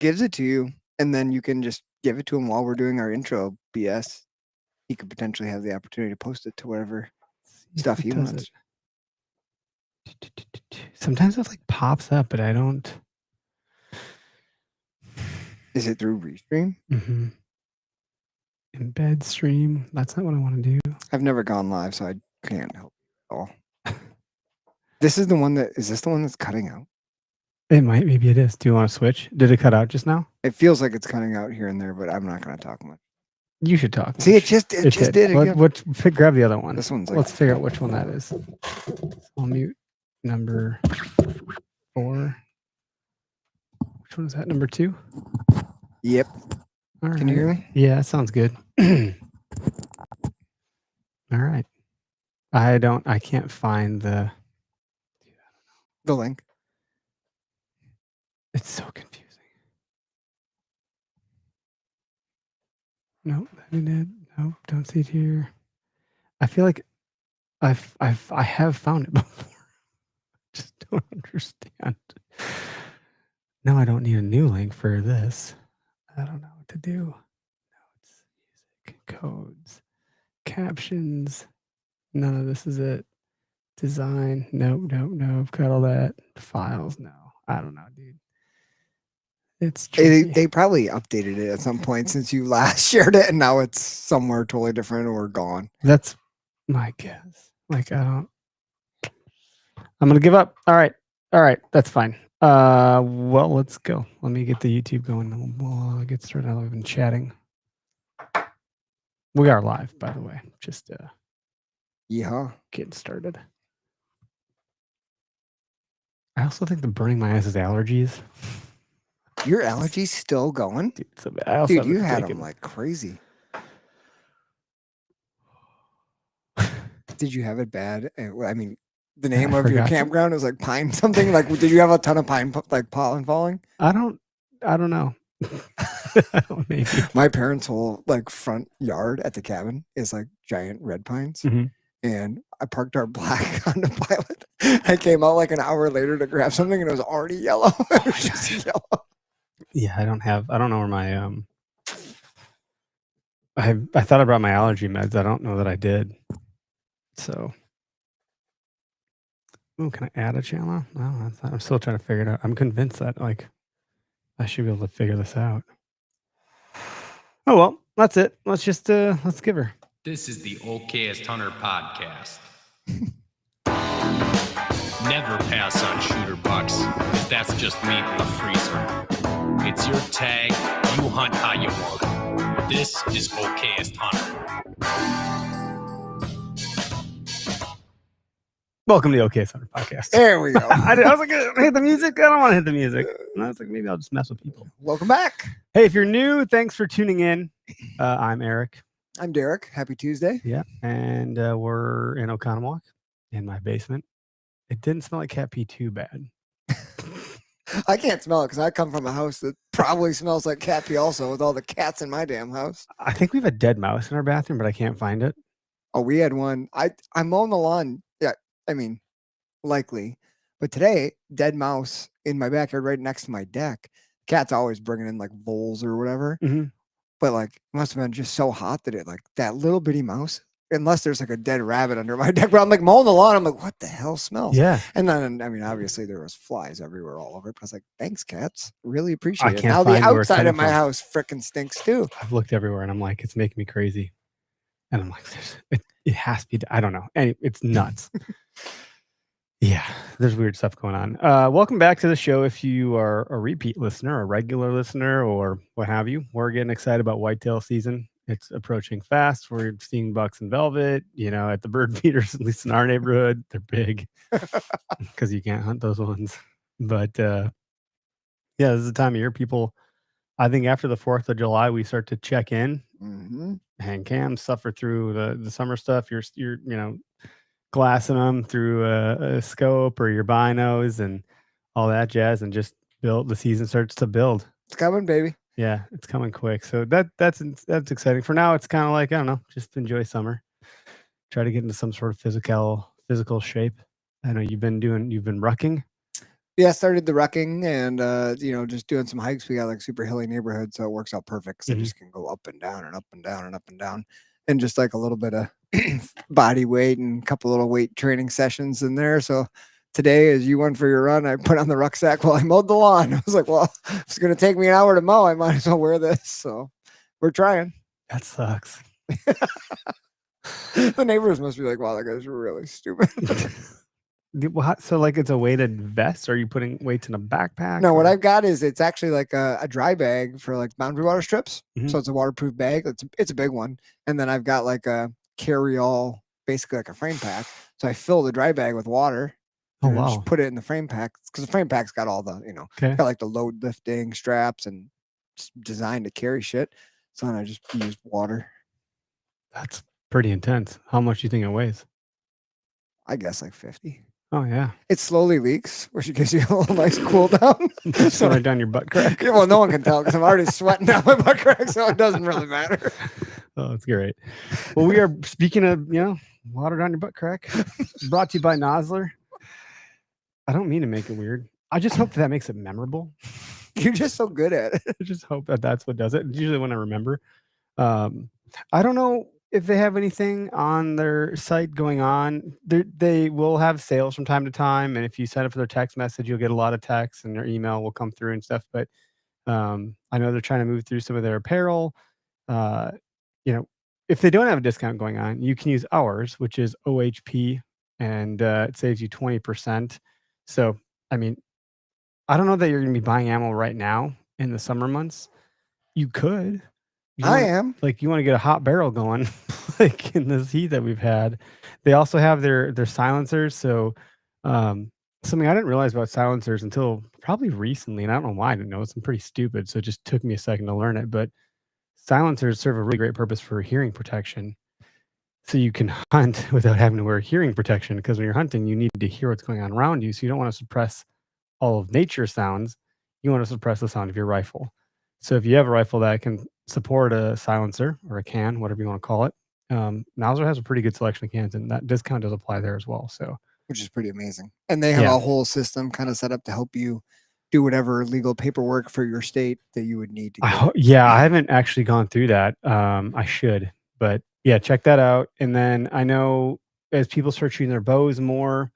gives it to you, and then you can just give it to him while we're doing our intro BS. He could potentially have the opportunity to post it to whatever stuff he wants. Sometimes it like pops up, but I don't. Is it through Restream? Mm-hmm. Embed stream. That's not what I want to do. I've never gone live, so I can't help at all. This is the one that is this the one that's cutting out? It might. Maybe it is. Do you want to switch? Did it cut out just now? It feels like it's cutting out here and there, but I'm not going to talk much. You should talk. See, it just did again. Grab the other one. This one's like, let's figure out which one that is. I'll mute number 4. Which one is that? Number 2? Yep. All Can you hear me? Yeah, that sounds good. All right. I can't find the link. It's so confusing. Nope, that ain't it. Nope, don't see it here. I feel like I have found it before. Just don't understand. No, I don't need a new link for this. I don't know what to do. Notes, music, codes, captions. None of this is it. Design. Nope. Got all that. Files. No. I don't know, dude. It's they probably updated it at some point since you last shared it, and now it's somewhere totally different or gone. That's my guess. Like I'm gonna give up. All right, that's fine. Well, let's go. Let me get the YouTube going. We'll get started. I've been chatting. We are live, by the way. Just getting started. I also think the burning my eyes is allergies. Your allergies still going? Dude, so bad. Dude, you had them like crazy. Did you have it bad? I mean, the name of your campground is like pine something. Like, did you have a ton of pine like pollen falling? I don't know. Maybe. My parents' whole like front yard at the cabin is like giant red pines. Mm-hmm. And I parked our black Honda Pilot. I came out like an hour later to grab something, and it was already yellow. It was just yellow. Yeah, I don't know where my I thought I brought my allergy meds. I don't know that I did. So, can I add a channel? No, I'm still trying to figure it out. I'm convinced that like I should be able to figure this out. Oh well, that's it. Let's just let's give her. This is the Okayest Hunter podcast. Never pass on shooter bucks, because that's just meat in the freezer. It's your tag, you hunt how you want. This is Okayest Hunter. Welcome to the Okayest Hunter podcast. There we go. I was like, hit the music? I don't want to hit the music. And I was like, maybe I'll just mess with people. Welcome back. Hey, if you're new, thanks for tuning in. I'm Eric. I'm Derek. Happy Tuesday. Yeah, and we're in Oconomowoc in my basement. It didn't smell like cat pee too bad. I can't smell it because I come from a house that probably smells like cat pee also, with all the cats in my damn house. I think we have a dead mouse in our bathroom, but I can't find it. Oh, we had one. I'm mowing the lawn. Yeah, I mean, likely. But today, dead mouse in my backyard right next to my deck. Cat's always bringing in like voles or whatever. Mm-hmm. But like, it must have been just so hot that it like that little bitty mouse, unless there's like a dead rabbit under my deck. But I'm like mowing the lawn. I'm like, what the hell smells? Yeah. And then, I mean, obviously there was flies everywhere all over it. But I was like, thanks, cats. Really appreciate it. Now the outside of my house freaking stinks too. I've looked everywhere and I'm like, it's making me crazy. And I'm like, it has to be. I don't know. It's nuts. Yeah, there's weird stuff going on. Welcome back to the show. If you are a repeat listener, a regular listener, or what have you, we're getting excited about whitetail season. It's approaching fast. We're seeing bucks and velvet, at the bird feeders, at least in our neighborhood. They're big because you can't hunt those ones. But yeah, this is the time of year people, I think after the 4th of July, we start to check in. Mm-hmm. Hang cams, suffer through the summer stuff. You're glassing them through a scope or your binos and all that jazz, and just the season starts to build. It's coming, baby. Yeah, it's coming quick. So that's exciting. For now, it's kind of like, I don't know, just enjoy summer. Try to get into some sort of physical shape. I know you've been rucking. Yeah, started the wrecking and just doing some hikes. We got like super hilly neighborhood, so it works out perfect. So I Mhm. just can go up and down and up and down and up and down, and just like a little bit of body weight and a couple little weight training sessions in there. So today, as you went for your run, I put on the rucksack while I mowed the lawn. I was like, well, if it's gonna take me an hour to mow, I might as well wear this. So we're trying. That sucks. The neighbors must be like, wow, that guy's really stupid. So like it's a weighted vest? Or are you putting weights in a backpack? No, what or- I've got is it's actually like a dry bag for like boundary water strips. Mhm. So it's a waterproof bag. It's a big one. And then I've got like a carry-all, basically like a frame pack. So I fill the dry bag with water. Oh, and then wow. just put it in the frame pack because the frame pack's got all the, Okay. got like the load lifting straps and it's designed to carry shit. So then I just use water. That's pretty intense. How much do you think it weighs? I guess like 50. Oh yeah. It slowly leaks, which gives you a little nice cool down. Just So- right down your butt crack. Yeah, well, no one can tell because I'm already sweating down my butt crack, so it doesn't really matter. Oh, that's great. Well, we are speaking of, water down your butt crack. Brought to you by Nosler. I don't mean to make it weird. I just hope that makes it memorable. You're just so good at it. I just hope that that's what does it. It's usually when I remember. I don't know if they have anything on their site going on. They will have sales from time to time, and if you sign up for their text message, you'll get a lot of texts, and their email will come through and stuff. But I know they're trying to move through some of their apparel. If they don't have a discount going on, you can use ours, which is OHP, and it saves you 20%. So, I mean, I don't know that you're going to be buying ammo right now in the summer months. You could. I am. Like, you want to get a hot barrel going, like in this heat that we've had. They also have their silencers. So, something I didn't realize about silencers until probably recently, and I don't know why I didn't know. I'm pretty stupid, so it just took me a second to learn it. But silencers serve a really great purpose for hearing protection. So you can hunt without having to wear hearing protection, because when you're hunting, you need to hear what's going on around you. So you don't want to suppress all of nature sounds. You want to suppress the sound of your rifle. So if you have a rifle that can support a silencer or a can, whatever you want to call it, Mauser has a pretty good selection of cans, and that discount does apply there as well. So, Which is pretty amazing. And they have Yeah. a whole system kind of set up to help you do whatever legal paperwork for your state that you would need to get. I haven't actually gone through that. I should, but yeah, check that out. And then I know as people start shooting their bows more,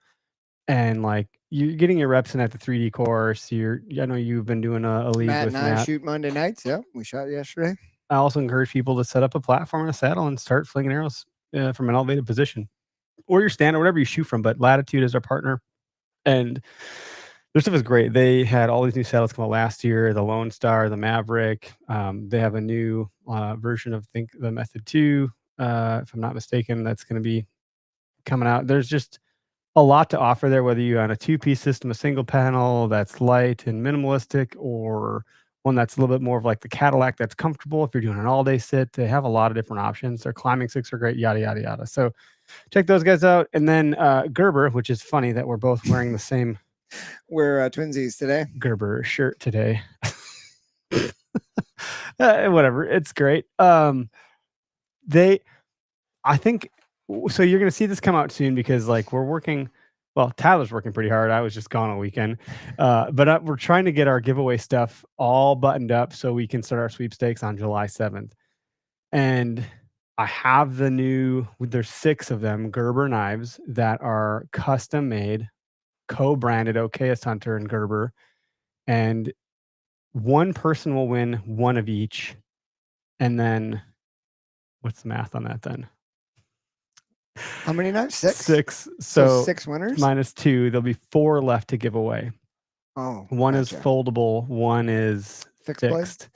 and like you're getting your reps in at the 3D course, I know you've been doing a league Matt with and I Matt. shoot Monday nights. Yep, we shot yesterday. I also encourage people to set up a platform and a saddle and start flinging arrows from an elevated position, or your stand, or whatever you shoot from. But Latitude is our partner, and their stuff is great. They had all these new saddles come out last year: the Lone Star, the Maverick. They have a new version of the Method 2, if I'm not mistaken, that's going to be coming out. There's just a lot to offer there, whether you're on a 2-piece system, a single panel that's light and minimalistic, or one that's a little bit more of like the Cadillac that's comfortable if you're doing an all-day sit. They have a lot of different options. Their climbing sticks are great, yada, yada, yada. So check those guys out. And then Gerber, which is funny that we're both wearing the same We're twinsies today. Gerber shirt today. Whatever, it's great. I think so. You're gonna see this come out soon because like we're working. Well, Tyler's working pretty hard. I was just gone all weekend, but we're trying to get our giveaway stuff all buttoned up so we can start our sweepstakes on July 7th. And I have there's 6 of them Gerber knives that are custom made, co-branded Okayest Hunter and Gerber, and one person will win one of each. And then what's the math on that then? How many knives? 6? 6. So So 6 winners. minus 2, there'll be 4 left to give away. Oh, One is gotcha. foldable, one is Fixed blade? fixed.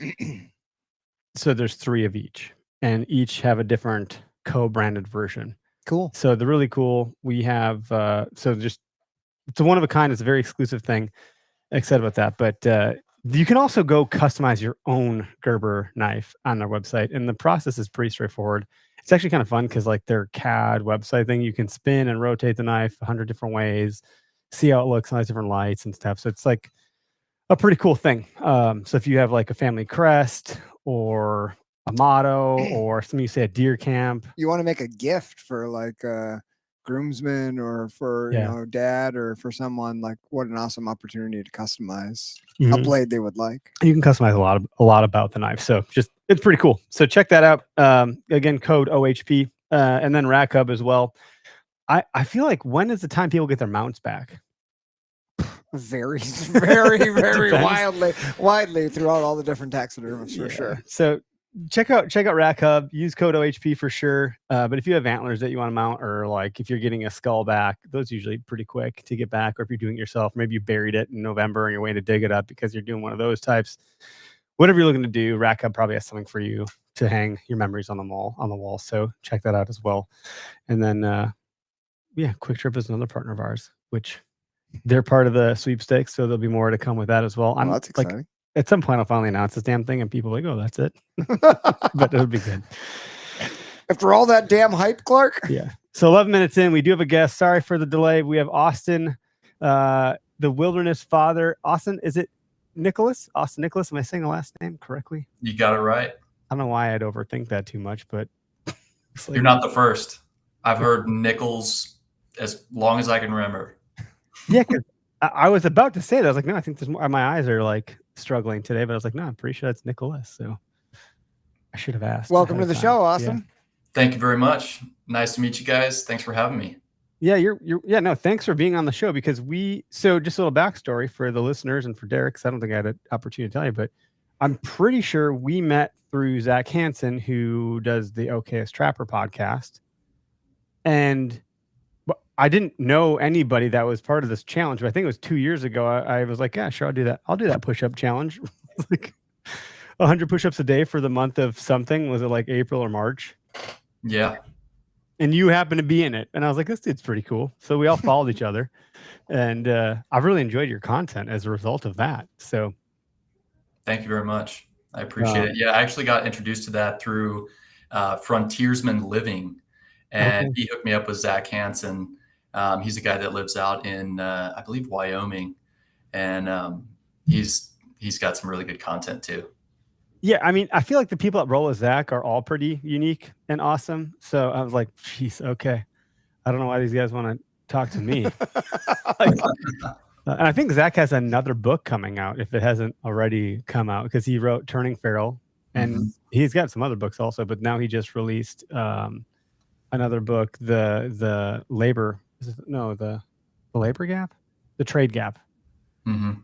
So there's 3 of each, and each have a different co-branded version. Cool. So they're really cool. We have it's a one of a kind. It's a very exclusive thing. Excited about that. But you can also go customize your own Gerber knife on their website, and the process is pretty straightforward. It's actually kind of fun because like their CAD website thing, you can spin and rotate the knife 100 different ways, see how it looks on these different lights and stuff. So it's like a pretty cool thing. So if you have like a family crest or a motto or something, you say a deer camp. You want to make a gift for like groomsmen or for Yeah. dad or for someone, like what an awesome opportunity to customize a Mhm. blade they would like. You can customize a lot about the knife. So it's pretty cool. So check that out. Again, code OHP, and then Rack Hub as well. I feel like when is the time people get their mounts back? Varies very, very Depends. widely throughout all the different taxidermists for sure. So check out Rack Hub. Use code OHP for sure. But if you have antlers that you want to mount, or like if you're getting a skull back, those usually pretty quick to get back. Or if you're doing it yourself, maybe you buried it in November and you're waiting to dig it up because you're doing one of those types. Whatever you're looking to do, Rack Hub probably has something for you to hang your memories on the wall. So check that out as well. And then Quick Trip is another partner of ours, which they're part of the sweepstakes, so there'll be more to come with that as well. Oh, that's like, exciting. at some point I'll finally announce this damn thing and people are like, oh, that's it. But it'll be good. After all that damn hype, Clark. Yeah. So 11 minutes in, we do have a guest. Sorry for the delay. We have Austin, the Wilderness Father. Austin, is it Nicholas? Austin Nicholas. Am I saying the last name correctly? You got it right. I don't know why I'd overthink that too much, but it's like, You're not the first. I've heard Nichols as long as I can remember. yeah, because I was about to say that. I was like, no, I think there's more. My eyes are like struggling today, but I was like, no, I'm pretty sure that's Nicholas. So I should have asked. Welcome ahead to of the time. show, Yeah. Austin. Thank you very much. Nice to meet you guys. Thanks for having me. Yeah, no, thanks for being on the show because so just a little backstory for the listeners and for Derek, because I don't think I had an opportunity to tell you, but I'm pretty sure we met through Zach Hansen, who does the OKS Trapper podcast. And I didn't know anybody that was part of this challenge, but I think it was 2 years ago. I was like, yeah, sure, I'll do that. I'll do that push-up challenge. Like 100 push-ups a day for the month of something. Was it like April or March? Yeah. And you happen to be in it. And I was like, this dude's pretty cool. So we all followed each other. And I've really enjoyed your content as a result of that. So Thank you very much. I appreciate it. Yeah, I actually got introduced to that through Frontiersman Living. And he hooked me up with Zach Hansen. He's a guy that lives out in, I believe, Wyoming. And he's got some really good content too. yeah, I mean, I feel like the people that roll with Zach are all pretty unique and awesome. So I was like, geez, okay. I don't know why these guys want to talk to me. And I think Zach has another book coming out if it hasn't already come out, because he wrote Turning Feral, and he's got some other books also, but now he just released another book, the labor, the labor gap, the trade gap,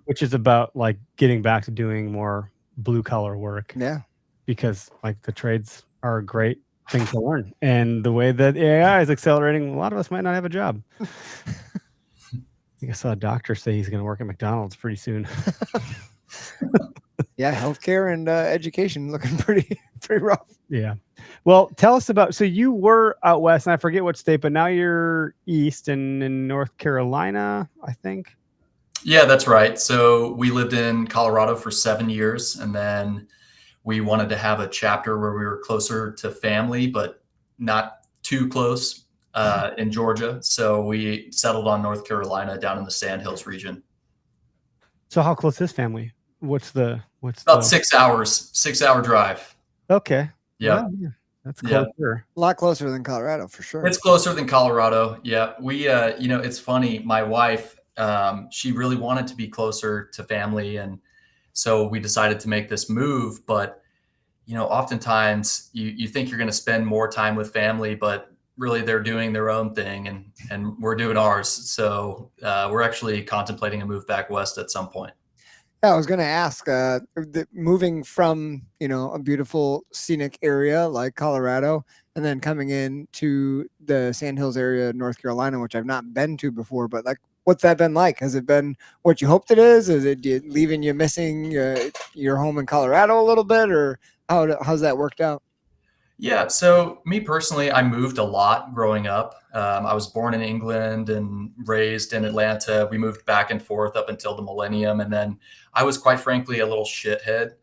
which is about like getting back to doing more blue collar work. Yeah, because like the trades are a great thing to learn, and the way that AI is accelerating, a lot of us might not have a job. I think I saw a doctor say he's going to work at McDonald's pretty soon. yeah, healthcare and education looking pretty rough. Yeah. Well, tell us about, so you were out west, and I forget what state, but now you're east and in North Carolina, I think. Yeah, that's right. So we lived in Colorado for 7 years, and then we wanted to have a chapter where we were closer to family, but not too close in Georgia. So we settled on North Carolina down in the Sandhills region. So how close is family? What's About 6 hours, 6-hour drive. Okay. Yeah. Well, yeah. That's closer. A lot closer than Colorado for sure. It's closer than Colorado. Yeah. We, it's funny. My wife, she really wanted to be closer to family. And so we decided to make this move. But, oftentimes you think you're going to spend more time with family, but really they're doing their own thing and we're doing ours. So we're actually contemplating a move back west at some point. Yeah, I was going to ask, moving from, a beautiful scenic area like Colorado and then coming into the Sandhills area of North Carolina, which I've not been to before, but like, what's that been like? Has it been what you hoped it is? Is it leaving you missing your home in Colorado a little bit, or how's that worked out? Yeah. So me personally, I moved a lot growing up. I was born in England and raised in Atlanta. We moved back and forth up until the millennium. And then I was quite frankly a little shithead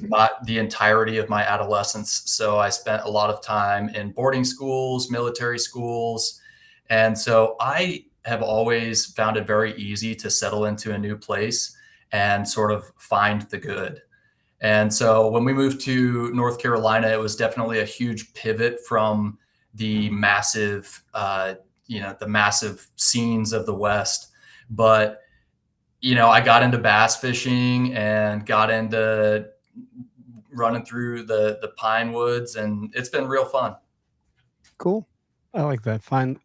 not the entirety of my adolescence. So I spent a lot of time in boarding schools, military schools. And so I have always found it very easy to settle into a new place and sort of find the good. And so when we moved to North Carolina, it was definitely a huge pivot from the massive, the massive scenes of the West. But, I got into bass fishing and got into running through the pine woods, and it's been real fun. Cool. I like that. Find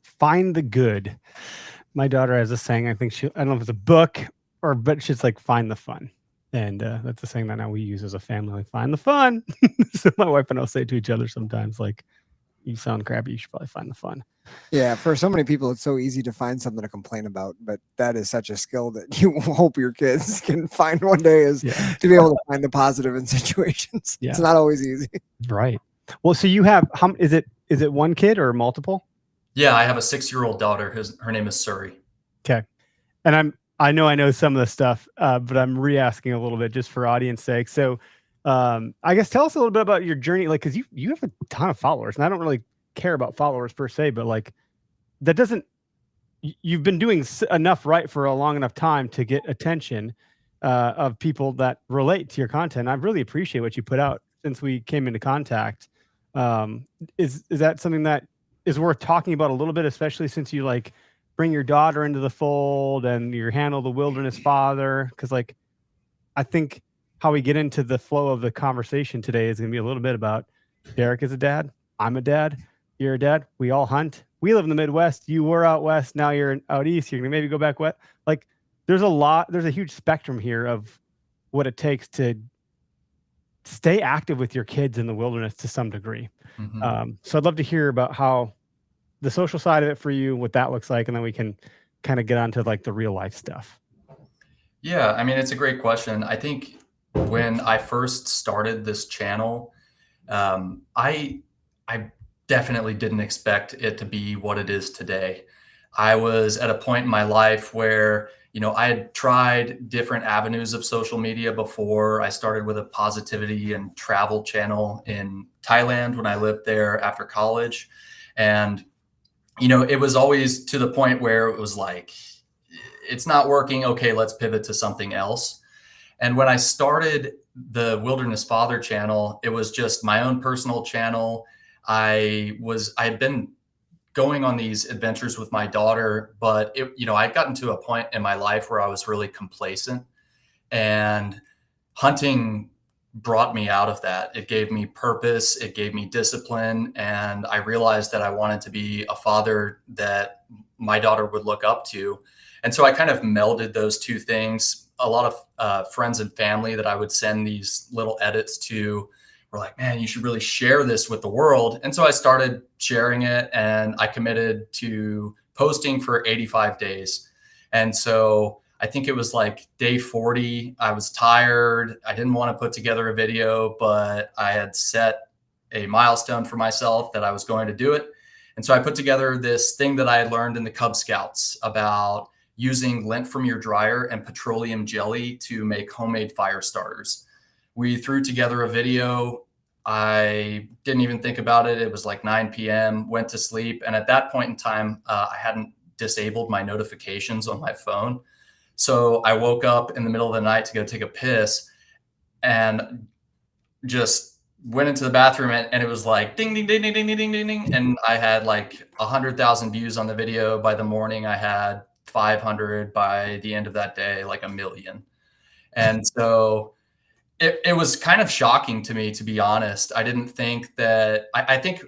the good. My daughter has a saying. I don't know if it's a book but she's like, find the fun. And that's a saying that now we use as a family, like, find the fun. So my wife and I'll say to each other sometimes, like, you sound crappy, you should probably find the fun. Yeah, for so many people, it's so easy to find something to complain about, but that is such a skill that you hope your kids can find one day, is to be able to find the positive in situations. Yeah. It's not always easy. Right. Well, so you have, is it one kid or multiple? Yeah, I have a 6-year-old daughter. Her name is Suri. Okay. And I know some of the stuff, but I'm re-asking a little bit just for audience sake. So I guess tell us a little bit about your journey, like, because you have a ton of followers, and I don't really care about followers per se, but like, that doesn't, you've been doing enough right for a long enough time to get attention of people that relate to your content. I really appreciate what you put out since we came into contact. Is that something that is worth talking about a little bit, especially since you like bring your daughter into the fold and you handle the wilderness father? Because like, I think how we get into the flow of the conversation today is going to be a little bit about Derek is a dad. I'm a dad. You're a dad. We all hunt. We live in the Midwest. You were out west. Now you're out east. You're going to maybe go back west. Like, there's a huge spectrum here of what it takes to stay active with your kids in the wilderness to some degree. Mm-hmm. So I'd love to hear about how the social side of it for you, what that looks like, and then we can kind of get onto like the real life stuff. Yeah, I mean, it's a great question. I think when I first started this channel, I definitely didn't expect it to be what it is today. I was at a point in my life where, I had tried different avenues of social media before. I started with a positivity and travel channel in Thailand when I lived there after college. And, it was always to the point where it was like, it's not working. Okay, let's pivot to something else. And when I started the Wilderness Father channel, it was just my own personal channel. I had been going on these adventures with my daughter, but I'd gotten to a point in my life where I was really complacent, and hunting brought me out of that. It gave me purpose, it gave me discipline, and I realized that I wanted to be a father that my daughter would look up to. And so I kind of melded those two things. A lot of friends and family that I would send these little edits to were like, man, you should really share this with the world. And so I started sharing it, and I committed to posting for 85 days. And so I think it was like day 40. I was tired. I didn't want to put together a video, but I had set a milestone for myself that I was going to do it. And so I put together this thing that I had learned in the Cub Scouts about using lint from your dryer and petroleum jelly to make homemade fire starters. We threw together a video. I didn't even think about it. It was like 9 p.m., went to sleep. And at that point in time, I hadn't disabled my notifications on my phone. So I woke up in the middle of the night to go take a piss and just went into the bathroom, and it was like ding, ding, ding, ding, ding, ding, ding, ding. And I had like 100,000 views on the video. By the morning, I had 500. By the end of that day, like 1 million. And so it was kind of shocking to me, to be honest. I didn't think that, I think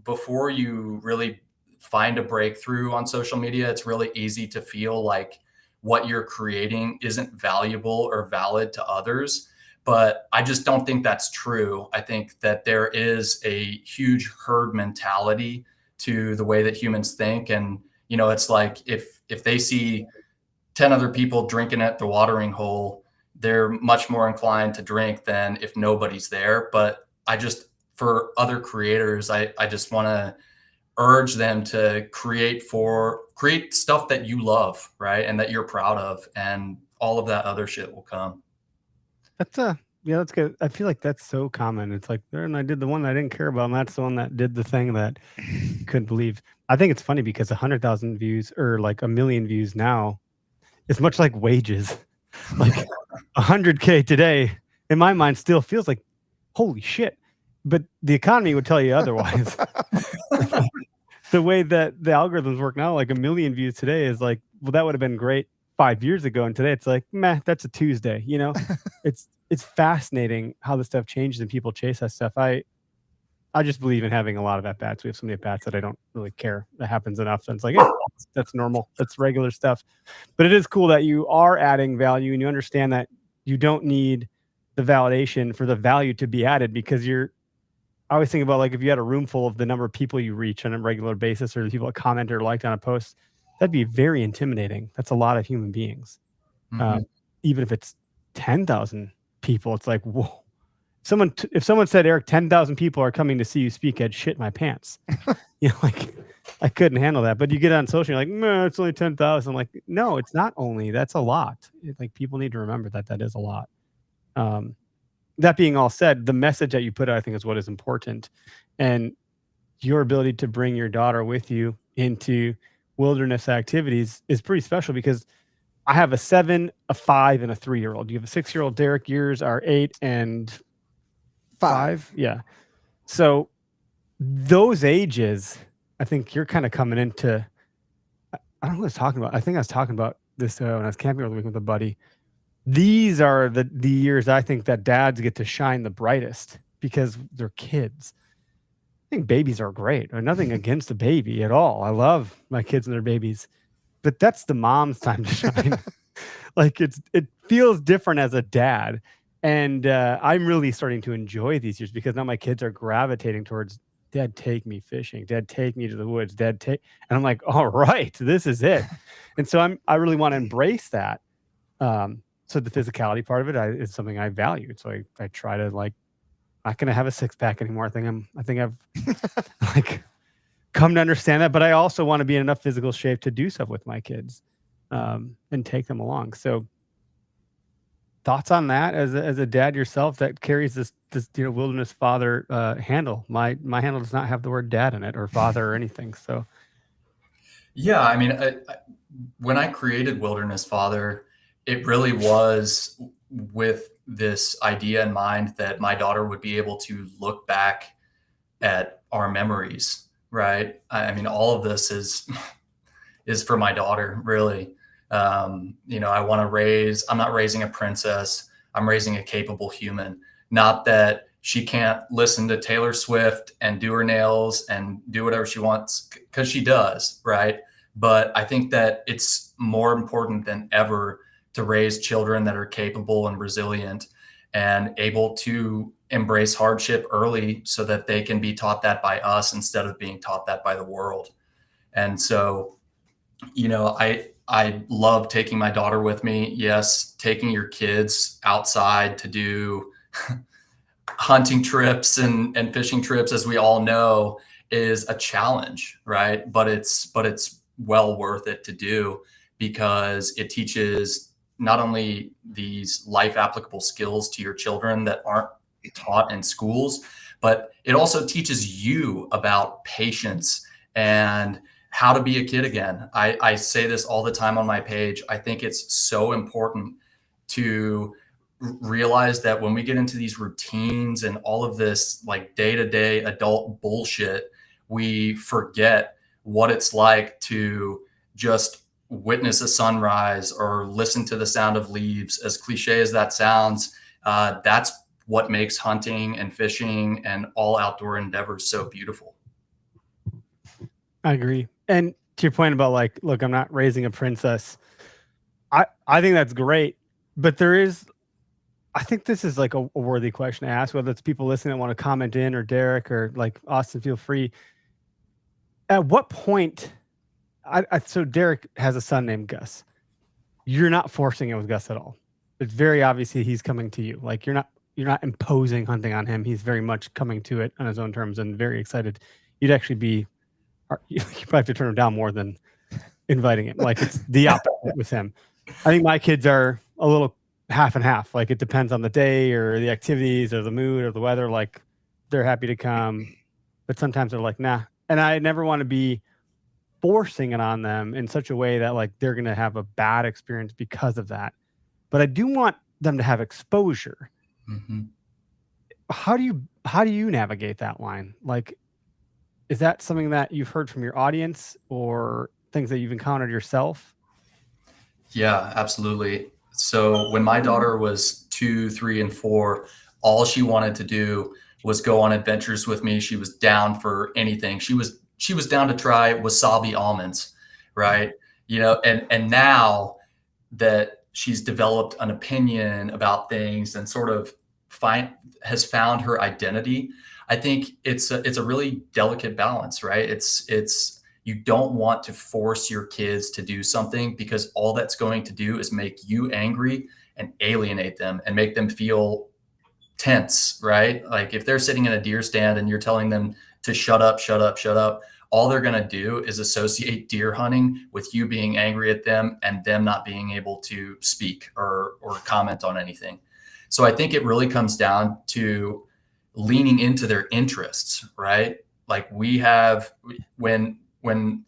before you really find a breakthrough on social media, it's really easy to feel like what you're creating isn't valuable or valid to others. But I just don't think that's true. I think that there is a huge herd mentality to the way that humans think. And, it's like if they see 10 other people drinking at the watering hole, they're much more inclined to drink than if nobody's there. But for other creators, I just want to urge them to create stuff that you love, right? And that you're proud of, and all of that other shit will come. That's good. I feel like that's so common. It's like, and I did the one I didn't care about, and that's the one that did the thing that you couldn't believe. I think it's funny because 100,000 views or like 1 million views now is much like wages. Like 100K today, in my mind, still feels like, holy shit. but the economy would tell you otherwise. The way that the algorithms work now, like 1 million views today is like, well, that would have been great 5 years ago, and today it's like, meh, that's a Tuesday. It's fascinating how this stuff changes and people chase that stuff. I just believe in having a lot of at bats. We have so many at bats that I don't really care. That happens enough, and it's like, that's normal. That's regular stuff. But it is cool that you are adding value and you understand that you don't need the validation for the value to be added, because I always think about, like, if you had a room full of the number of people you reach on a regular basis, or the people that comment or liked on a post, that'd be very intimidating. That's a lot of human beings. Even if it's 10,000 people, it's like, whoa. If someone said, Eric, 10,000 people are coming to see you speak, I'd shit my pants. Like, I couldn't handle that. But you get on social, you're like, no, it's only 10,000. Like, no, it's not only. That's a lot. Like, people need to remember that is a lot. That being all said, the message that you put out, I think, is what is important. And your ability to bring your daughter with you into wilderness activities is pretty special, because I have a 7, a 5, and a 3-year-old. You have a 6-year-old, Derek. Yours are 8 and 5. Yeah. So those ages, I think you're kind of coming into, I don't know what I was talking about. I think I was talking about this when I was camping over the weekend with a buddy. These are the years I think that dads get to shine the brightest, because they're kids. I think babies are great. Nothing against a baby at all. I love my kids and their babies, but that's the mom's time to shine. Like, it feels different as a dad. And I'm really starting to enjoy these years, because now my kids are gravitating towards, Dad, take me fishing. Dad, take me to the woods. Dad, take. And I'm like, all right, this is it. And so I really want to embrace that. So the physicality part of it is something I value. So I try to, like, not going to have a 6-pack anymore. I think I've like come to understand that, but I also want to be in enough physical shape to do stuff with my kids, and take them along. So thoughts on that as a dad yourself that carries this wilderness father handle? My handle does not have the word dad in it, or father, or anything. So yeah, I mean, when I created Wilderness Father, it really was with this idea in mind that my daughter would be able to look back at our memories, right? I mean, all of this is for my daughter, really. I'm not raising a princess. I'm raising a capable human. Not that she can't listen to Taylor Swift and do her nails and do whatever she wants, because she does, right? But I think that it's more important than ever to raise children that are capable and resilient and able to embrace hardship early, so that they can be taught that by us instead of being taught that by the world. And so, I love taking my daughter with me. Yes, taking your kids outside to do hunting trips and fishing trips, as we all know, is a challenge, right? But it's well worth it to do, because it teaches not only these life applicable skills to your children that aren't taught in schools, but it also teaches you about patience and how to be a kid again. I say this all the time on my page. I think it's so important to realize that when we get into these routines and all of this, like, day-to-day adult bullshit, we forget what it's like to just witness a sunrise or listen to the sound of leaves. As cliche as that sounds, that's what makes hunting and fishing and all outdoor endeavors so beautiful. I agree. And to your point about, like, look, I'm not raising a princess. I think that's great, but I think this is like a worthy question to ask, whether it's people listening that want to comment in, or Derek, or like Austin, feel free. At what point, so Derek has a son named Gus. You're not forcing it with Gus at all. It's very obvious he's coming to you. Like, you're not imposing hunting on him. He's very much coming to it on his own terms and very excited. You'd actually be, you probably have to turn him down more than inviting him. Like, it's the opposite with him. I think my kids are a little half and half. Like, it depends on the day or the activities or the mood or the weather. Like, they're happy to come, but sometimes they're like, nah. And I never want to be forcing it on them in such a way that, like, they're going to have a bad experience because of that. But I do want them to have exposure. Mm-hmm. How do you how do you navigate that line? Like, is that something that you've heard from your audience or things that you've encountered yourself? Yeah, absolutely. So when my daughter was 2, 3, and 4, all she wanted to do was go on adventures with me. She was down for anything. She was down to try wasabi almonds, right? And now that she's developed an opinion about things and sort of has found her identity, I think it's a really delicate balance, right? It's you don't want to force your kids to do something, because all that's going to do is make you angry and alienate them and make them feel tense, right? Like if they're sitting in a deer stand and you're telling them to shut up, shut up, shut up, all they're going to do is associate deer hunting with you being angry at them and them not being able to speak or comment on anything. So I think it really comes down to leaning into their interests, right? Like when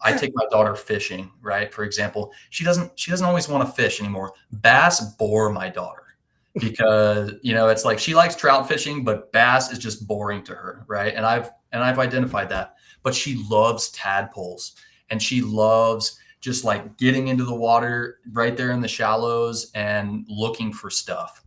I take my daughter fishing, right? For example, she doesn't always want to fish anymore. Bass bore my daughter because, it's like she likes trout fishing, but bass is just boring to her, right? And I've identified that. But she loves tadpoles, and she loves just like getting into the water right there in the shallows and looking for stuff.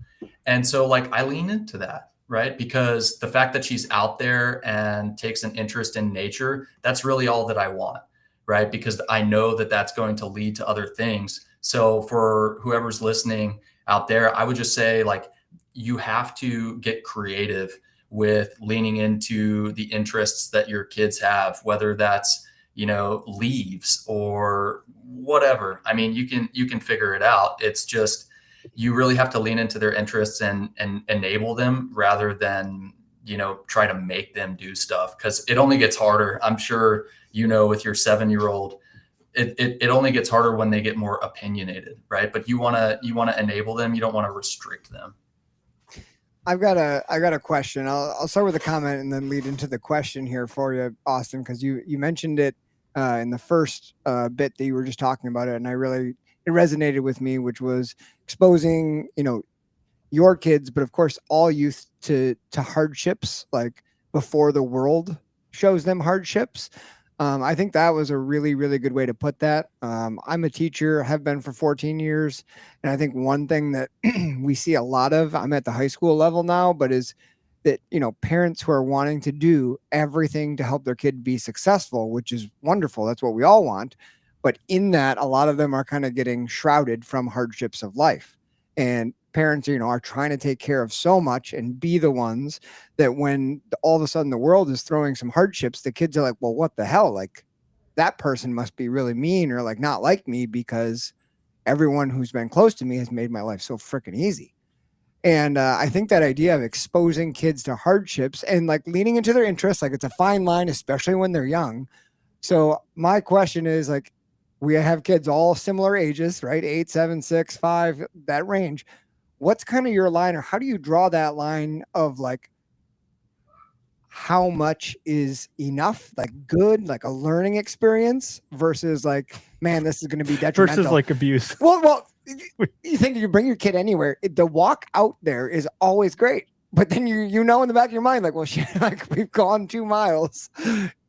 And so like I lean into that, right? Because the fact that she's out there and takes an interest in nature, that's really all that I want, right? Because I know that that's going to lead to other things. So for whoever's listening out there, I would just say, like, you have to get creative with leaning into the interests that your kids have, whether that's, leaves or whatever. I mean, you can figure it out. It's just, you really have to lean into their interests and enable them rather than, try to make them do stuff, because it only gets harder. I'm sure, with your 7-year-old, it only gets harder when they get more opinionated, right? But you want to enable them. You don't want to restrict them. I got a question. I'll start with a comment and then lead into the question here for you, Austin, because you mentioned it in the first bit that you were just talking about it, and it resonated with me, which was exposing, your kids, but of course all youth to hardships, like before the world shows them hardships. I think that was a really, really good way to put that. I'm a teacher, have been for 14 years. And I think one thing that we see a lot of, I'm at the high school level now, but is that, parents who are wanting to do everything to help their kid be successful, which is wonderful. That's what we all want. But in that, a lot of them are kind of getting shrouded from hardships of life. And parents, are trying to take care of so much and be the ones that when all of a sudden the world is throwing some hardships, the kids are like, well, what the hell? Like, that person must be really mean or like not like me, because everyone who's been close to me has made my life so freaking easy. And I think that idea of exposing kids to hardships and like leaning into their interests, like it's a fine line, especially when they're young. So my question is, like, we have kids all similar ages, right? 8, 7, 6, 5, that range. What's kind of your line, or how do you draw that line of like how much is enough, like good, like a learning experience versus like, man, this is going to be detrimental versus like abuse? Well, you think you bring your kid anywhere, the walk out there is always great. But then you know in the back of your mind, like, well, shit, like we've gone 2 miles.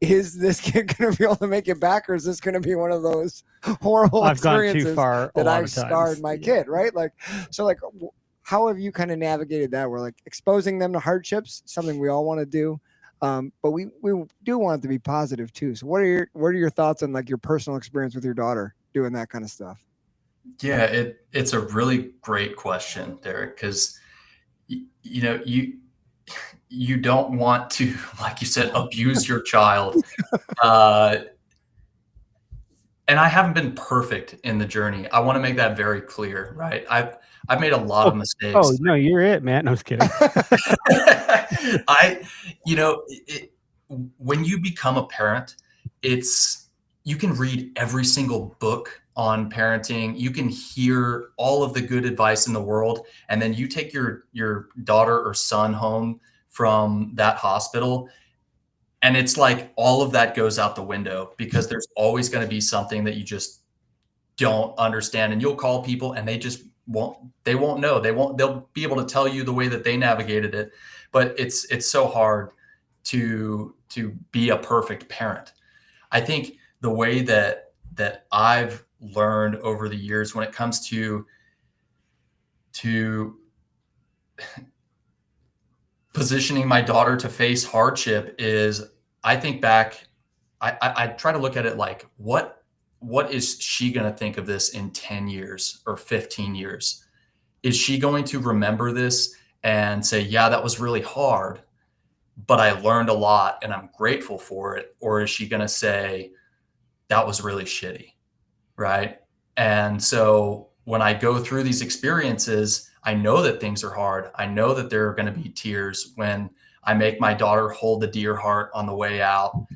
Is this kid going to be able to make it back, or is this going to be one of those horrible I've gone experiences too far that I've scarred my kid, right? Like, so like, how have you kind of navigated that? We're like exposing them to hardships, something we all want to do, but we do want it to be positive too. So what are your thoughts on like your personal experience with your daughter doing that kind of stuff? Yeah, it's a really great question, Derek, because you don't want to, like you said, abuse your child. And I haven't been perfect in the journey. I want to make that very clear, right? I've made a lot of mistakes. Oh no, you're it, man. No, I was kidding. When you become a parent, you can read every single book on parenting. You can hear all of the good advice in the world. And then you take your daughter or son home from that hospital, and it's like all of that goes out the window, because there's always going to be something that you just don't understand. And you'll call people and they just won't know. They'll be able to tell you the way that they navigated it, but it's so hard to be a perfect parent. I think the way that I've learned over the years when it comes to positioning my daughter to face hardship is, I think back, I try to look at it like, what is she going to think of this in 10 years or 15 years? Is she going to remember this and say, yeah, that was really hard, but I learned a lot and I'm grateful for it? Or is she going to say, that was really shitty, right? And so when I go through these experiences, I know that things are hard. I know that there are going to be tears when I make my daughter hold the deer heart on the way out.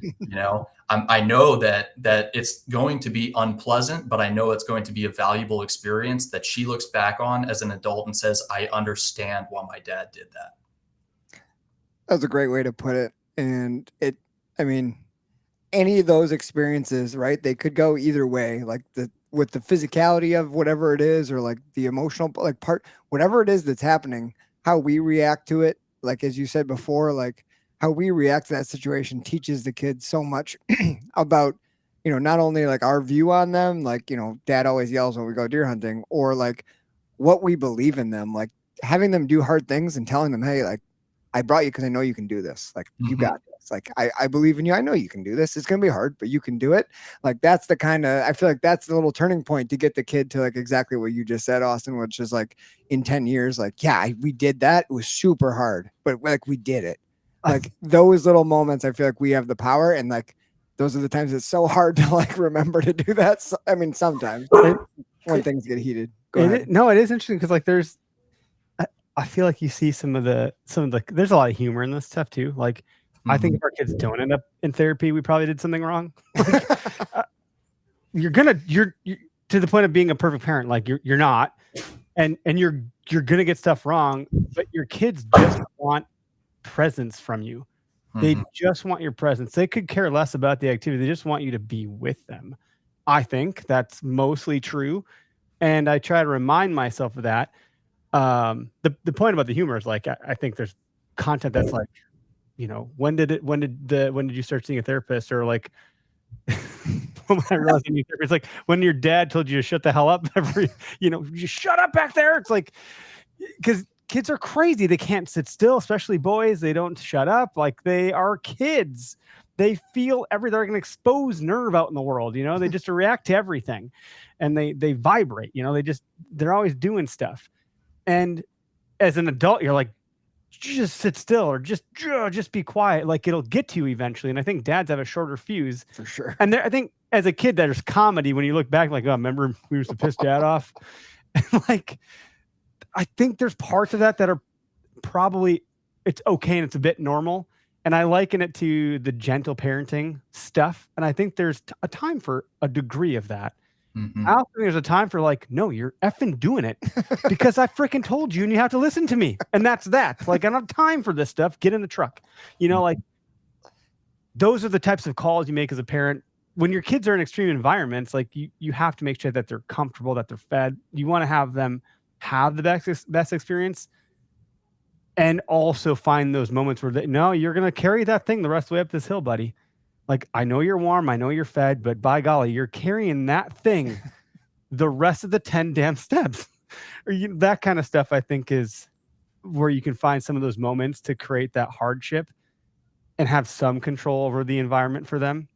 I know that it's going to be unpleasant, but I know it's going to be a valuable experience that she looks back on as an adult and says, I understand why my dad did that. That's a great way to put it. And any of those experiences, right? They could go either way, like with the physicality of whatever it is, or like the emotional part, whatever it is that's happening, how we react to it. Like, as you said before, like how we react to that situation teaches the kids so much about, not only like our view on them, like, dad always yells when we go deer hunting, or like what we believe in them, like having them do hard things and telling them, hey, like, I brought you because I know you can do this. Like, you got this. Like, I believe in you. I know you can do this. It's going to be hard, but you can do it. Like, that's the kind of, I feel like that's the little turning point to get the kid to like exactly what you just said, Austin, which is like in 10 years, like, yeah, we did that. It was super hard, but like we did it. Like those little moments, I feel like we have the power, and like, those are the times it's so hard to like remember to do that. So, sometimes when things get heated. No, it is interesting because like I feel like you see some of the there's a lot of humor in this stuff too. Like, I think if our kids don't end up in therapy, we probably did something wrong. Like, you're to the point of being a perfect parent. Like you're not, and you're gonna get stuff wrong, but your kids just want presence from you. They just want your presence. They could care less about the activity. They just want you to be with them. I think that's mostly true, and I try to remind myself of that. The point about the humor is like, I think there's content that's like, when did you start seeing a therapist, or like when I realized you need therapy, it's like when your dad told you to shut the hell up you shut up back there. It's like, because kids are crazy. They can't sit still, especially boys. They don't shut up. Like, they are kids. They feel everything. They're an exposed nerve out in the world. They just react to everything, and they vibrate. They're always doing stuff. And as an adult, you're like, just sit still, or just be quiet. Like, it'll get to you eventually. And I think dads have a shorter fuse for sure. And I think as a kid, there's comedy when you look back, like, oh, remember we used to piss dad off? And like, I think there's parts of that are probably, it's okay and it's a bit normal. And I liken it to the gentle parenting stuff. And I think there's a time for a degree of that. I also think there's a time for like, no, you're effing doing it because I freaking told you and you have to listen to me. And that's that. Like, I don't have time for this stuff. Get in the truck. Like, those are the types of calls you make as a parent. When your kids are in extreme environments, like you have to make sure that they're comfortable, that they're fed. You want to have them have the best experience, and also find those moments where no, you're going to carry that thing the rest of the way up this hill, buddy. Like, I know you're warm, I know you're fed, but by golly, you're carrying that thing the rest of the 10 damn steps. Or that kind of stuff, I think, is where you can find some of those moments to create that hardship and have some control over the environment for them.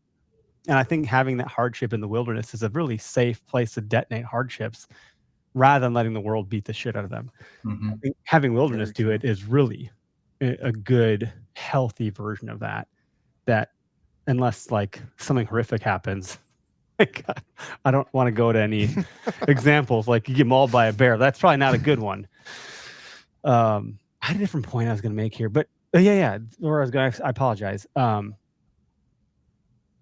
And I think having that hardship in the wilderness is a really safe place to detonate hardships rather than letting the world beat the shit out of them. I think having wilderness do it is really a good, healthy version of that. Unless like something horrific happens, I don't want to go to any examples like you get mauled by a bear. That's probably not a good one. I had a different point I was going to make here, but yeah. Where I was going, I apologize.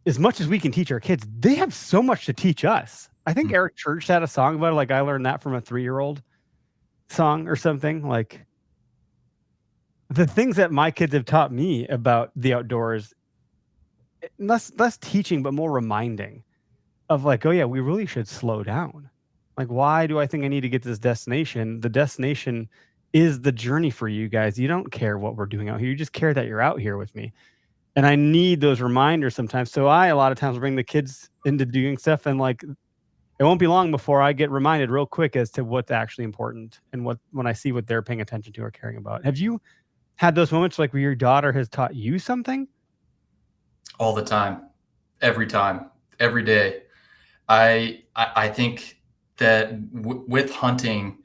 As much as we can teach our kids, they have so much to teach us. I think Eric Church had a song about it. Like, I learned that from a 3-year-old song or something. Like, the things that my kids have taught me about the outdoors, less teaching, but more reminding of like, oh yeah, we really should slow down. Like, why do I think I need to get to this destination? The destination is the journey for you guys. You don't care what we're doing out here. You just care that you're out here with me. And I need those reminders sometimes. So a lot of times bring the kids into doing stuff, and like, it won't be long before I get reminded real quick as to what's actually important and when I see what they're paying attention to or caring about. Have you had those moments like where your daughter has taught you something? All the time, every time, every day. I think that with hunting,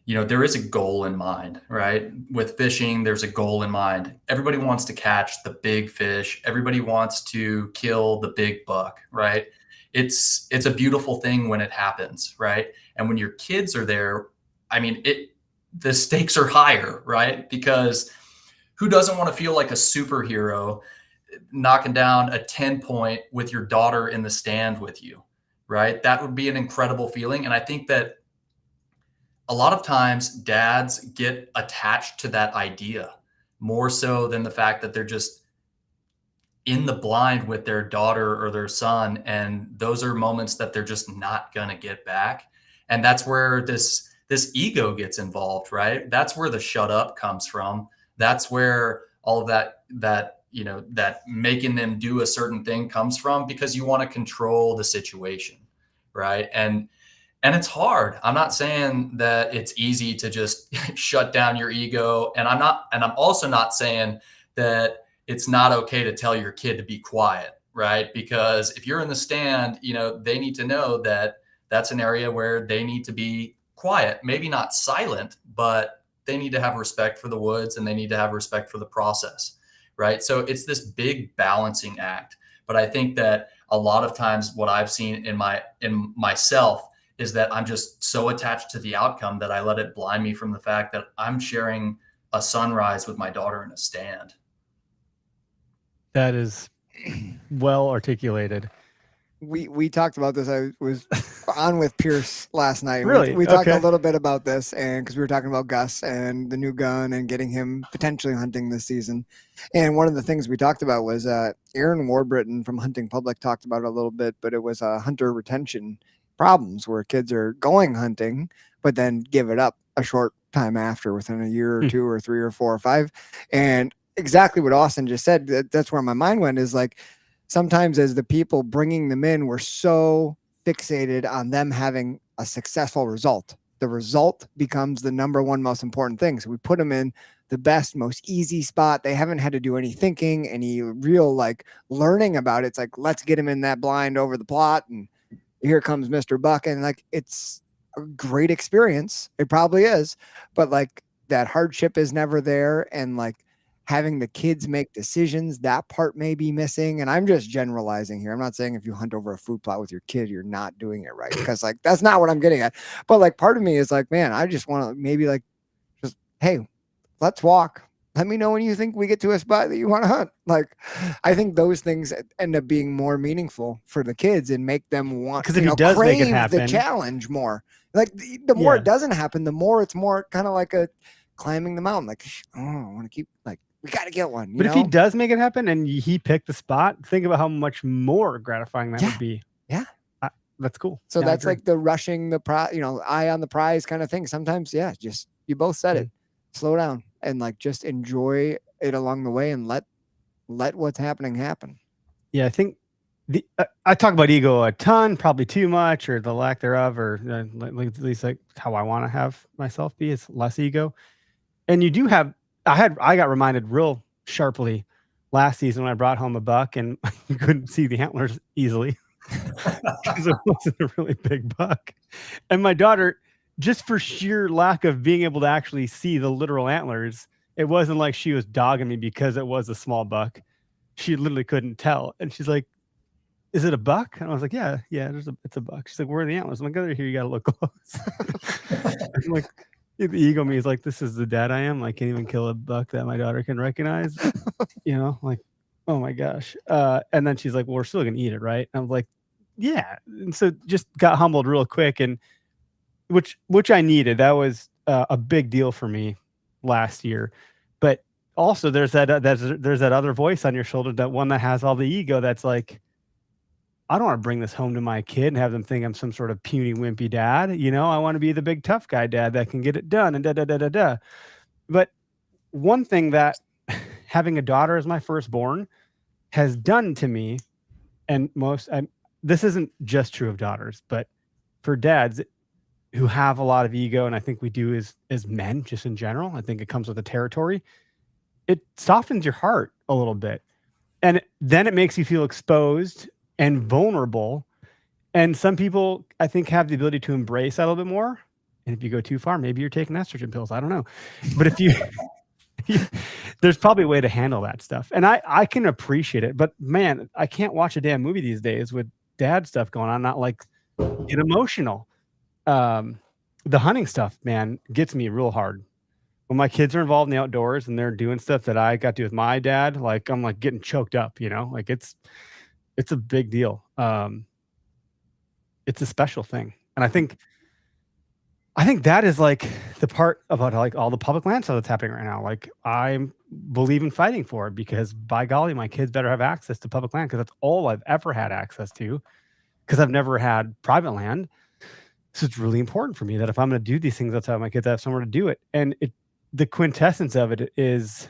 there is a goal in mind, right? With fishing, there's a goal in mind. Everybody wants to catch the big fish. Everybody wants to kill the big buck, right? It's a beautiful thing when it happens, right? And when your kids are there, I mean, the stakes are higher, right? Because who doesn't want to feel like a superhero knocking down a 10-point with your daughter in the stand with you, right? That would be an incredible feeling. And I think that a lot of times dads get attached to that idea more so than the fact that they're just in the blind with their daughter or their son. And those are moments that they're just not going to get back. And that's where this ego gets involved, right? That's where the shut up comes from. That's where all of that making them do a certain thing comes from, because you want to control the situation, right? And it's hard. I'm not saying that it's easy to just shut down your ego. And I'm also not saying that it's not okay to tell your kid to be quiet, right? Because if you're in the stand, they need to know that that's an area where they need to be quiet, maybe not silent, but they need to have respect for the woods and they need to have respect for the process, right? So it's this big balancing act. But I think that a lot of times what I've seen in myself is that I'm just so attached to the outcome that I let it blind me from the fact that I'm sharing a sunrise with my daughter in a stand. That is well articulated. We talked about this. I was on with Pierce last night. Really? We talked Okay. a little bit about this, and because we were talking about Gus and the new gun and getting him potentially hunting this season. And one of the things we talked about was Aaron Warburton from Hunting Public talked about it a little bit, but it was hunter retention problems where kids are going hunting, but then give it up a short time after, within a year or 2 or 3 or 4 or 5. And exactly what Austin just said, that's where my mind went, is like, sometimes as the people bringing them in, we're so fixated on them having a successful result. The result becomes the number one most important thing. So we put them in the best, most easy spot. They haven't had to do any thinking, any real like learning about it. It's like, let's get him in that blind over the plot, and here comes Mr. Buck. And like, it's a great experience. It probably is, but like that hardship is never there. And like, having the kids make decisions, that part may be missing. And I'm just generalizing here. I'm not saying if you hunt over a food plot with your kid, you're not doing it right, because like, that's not what I'm getting at. But like, part of me is like, man, I just want to maybe like, just, hey, let's walk. Let me know when you think we get to a spot that you want to hunt. Like, I think those things end up being more meaningful for the kids and make them want, Because if he does make it crave happen, the challenge more. Like the more Yeah. it doesn't happen, the more it's more kind of like a climbing the mountain. Like, oh, I want to keep like, we got to get one. but if he does make it happen and he picked the spot, think about how much more gratifying that would be. Yeah. That's cool. So Yeah, I that's agree. like the rushing the eye on the prize kind of thing. Sometimes, yeah, just, you both said it, slow down and like just enjoy it along the way and let what's happening happen. Yeah, I think I talk about ego a ton, probably too much, or the lack thereof, or at least like how I want to have myself be. It's less ego. And you do have, I got reminded real sharply last season when I brought home a buck and you couldn't see the antlers easily because it wasn't a really big buck. And my daughter, just for sheer lack of being able to actually see the literal antlers, it wasn't like she was dogging me because it was a small buck. She literally couldn't tell. And she's like, is it a buck? And I was like, yeah, it's a buck. She's like, where are the antlers? I'm like, over here, you got to look close. I'm like, the ego me is like, this is the dad I am. I can't even kill a buck that my daughter can recognize. Like, oh my gosh. And then she's like, well, we're still going to eat it, right? And I was like, yeah. And so just got humbled real quick, and which I needed. That was a big deal for me last year. But also there's that other voice on your shoulder, that one that has all the ego that's like, I don't want to bring this home to my kid and have them think I'm some sort of puny, wimpy dad. I want to be the big tough guy dad that can get it done and da da da da da. But one thing that having a daughter as my firstborn has done to me, and this isn't just true of daughters, but for dads who have a lot of ego, and I think we do as men, just in general, I think it comes with the territory. It softens your heart a little bit, and then it makes you feel exposed and vulnerable. And some people, I think, have the ability to embrace that a little bit more. And if you go too far, maybe you're taking estrogen pills. I don't know. But if you, there's probably a way to handle that stuff. And I can appreciate it. But man, I can't watch a damn movie these days with dad stuff going on, not like get emotional. The hunting stuff, man, gets me real hard. When my kids are involved in the outdoors and they're doing stuff that I got to do with my dad, like I'm like getting choked up, like it's a big deal. It's a special thing. And I think that is like the part about like all the public land stuff that's happening right now. Like I believe in fighting for it, because by golly, my kids better have access to public land, because that's all I've ever had access to, because I've never had private land. So it's really important for me that if I'm going to do these things outside, my kids have somewhere to do it. And the quintessence of it is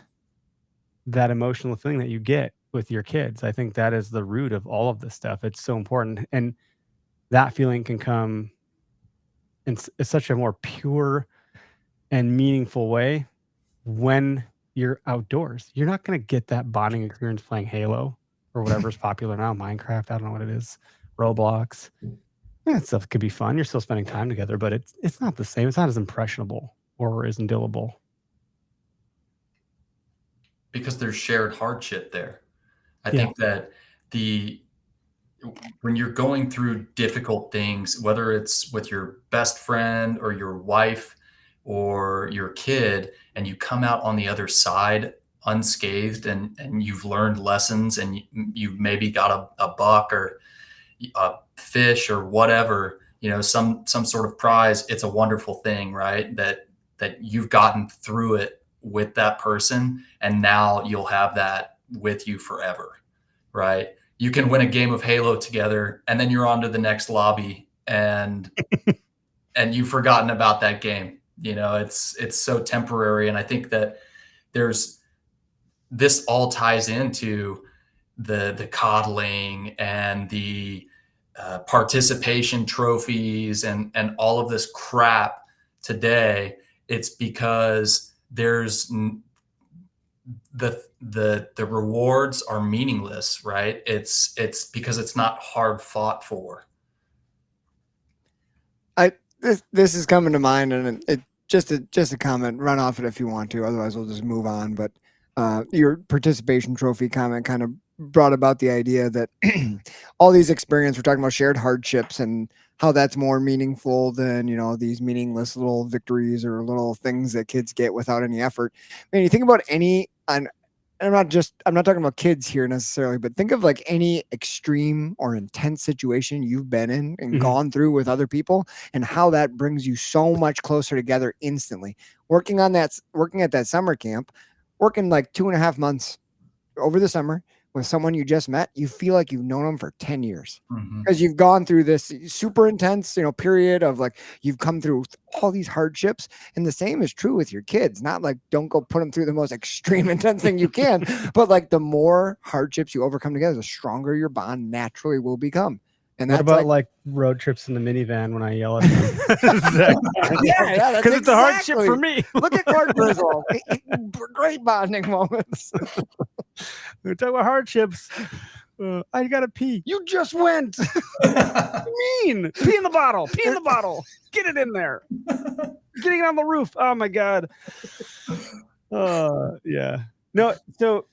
that emotional feeling that you get with your kids. I think that is the root of all of this stuff. It's so important. And that feeling can come in such a more pure and meaningful way when you're outdoors. You're not going to get that bonding experience playing Halo or whatever's popular now, Minecraft. I don't know what it is, Roblox. That stuff could be fun. You're still spending time together, but it's not the same. It's not as impressionable or as indelible. Because there's shared hardship there. I think that when you're going through difficult things, whether it's with your best friend or your wife or your kid, and you come out on the other side unscathed, and you've learned lessons, and you've maybe got a buck or a fish or whatever, some sort of prize, it's a wonderful thing, right? That you've gotten through it with that person, and now you'll have that with you forever, right? You can win a game of Halo together, and then you're on to the next lobby, and you've forgotten about that game. It's so temporary. And I think that this all ties into the coddling and the participation trophies and all of this crap today. It's because there's the rewards are meaningless, right? It's because it's not hard fought for. This is coming to mind, and it just a comment. Run off it if you want to, otherwise we'll just move on. But your participation trophy comment kind of brought about the idea that all these experiences, we're talking about shared hardships and how that's more meaningful than, these meaningless little victories or little things that kids get without any effort. I mean, you think about I'm not talking about kids here necessarily, but think of like any extreme or intense situation you've been in and gone through with other people, and how that brings you so much closer together instantly. Working at that summer camp, working like 2.5 months over the summer with someone you just met, you feel like you've known them for 10 years because you've gone through this super intense, period of like, you've come through all these hardships. And the same is true with your kids. Not like, don't go put them through the most extreme intense thing you can, but like the more hardships you overcome together, the stronger your bond naturally will become. And what about like road trips in the minivan when I yell at them? Yeah, because it's a hardship for me. Look at Clark Griswold. Great bonding moments. We talk about hardships. I gotta pee. You just went. Mean. Pee in the bottle. Pee in the bottle. Get it in there. Getting it on the roof. Oh my god. Yeah. No. So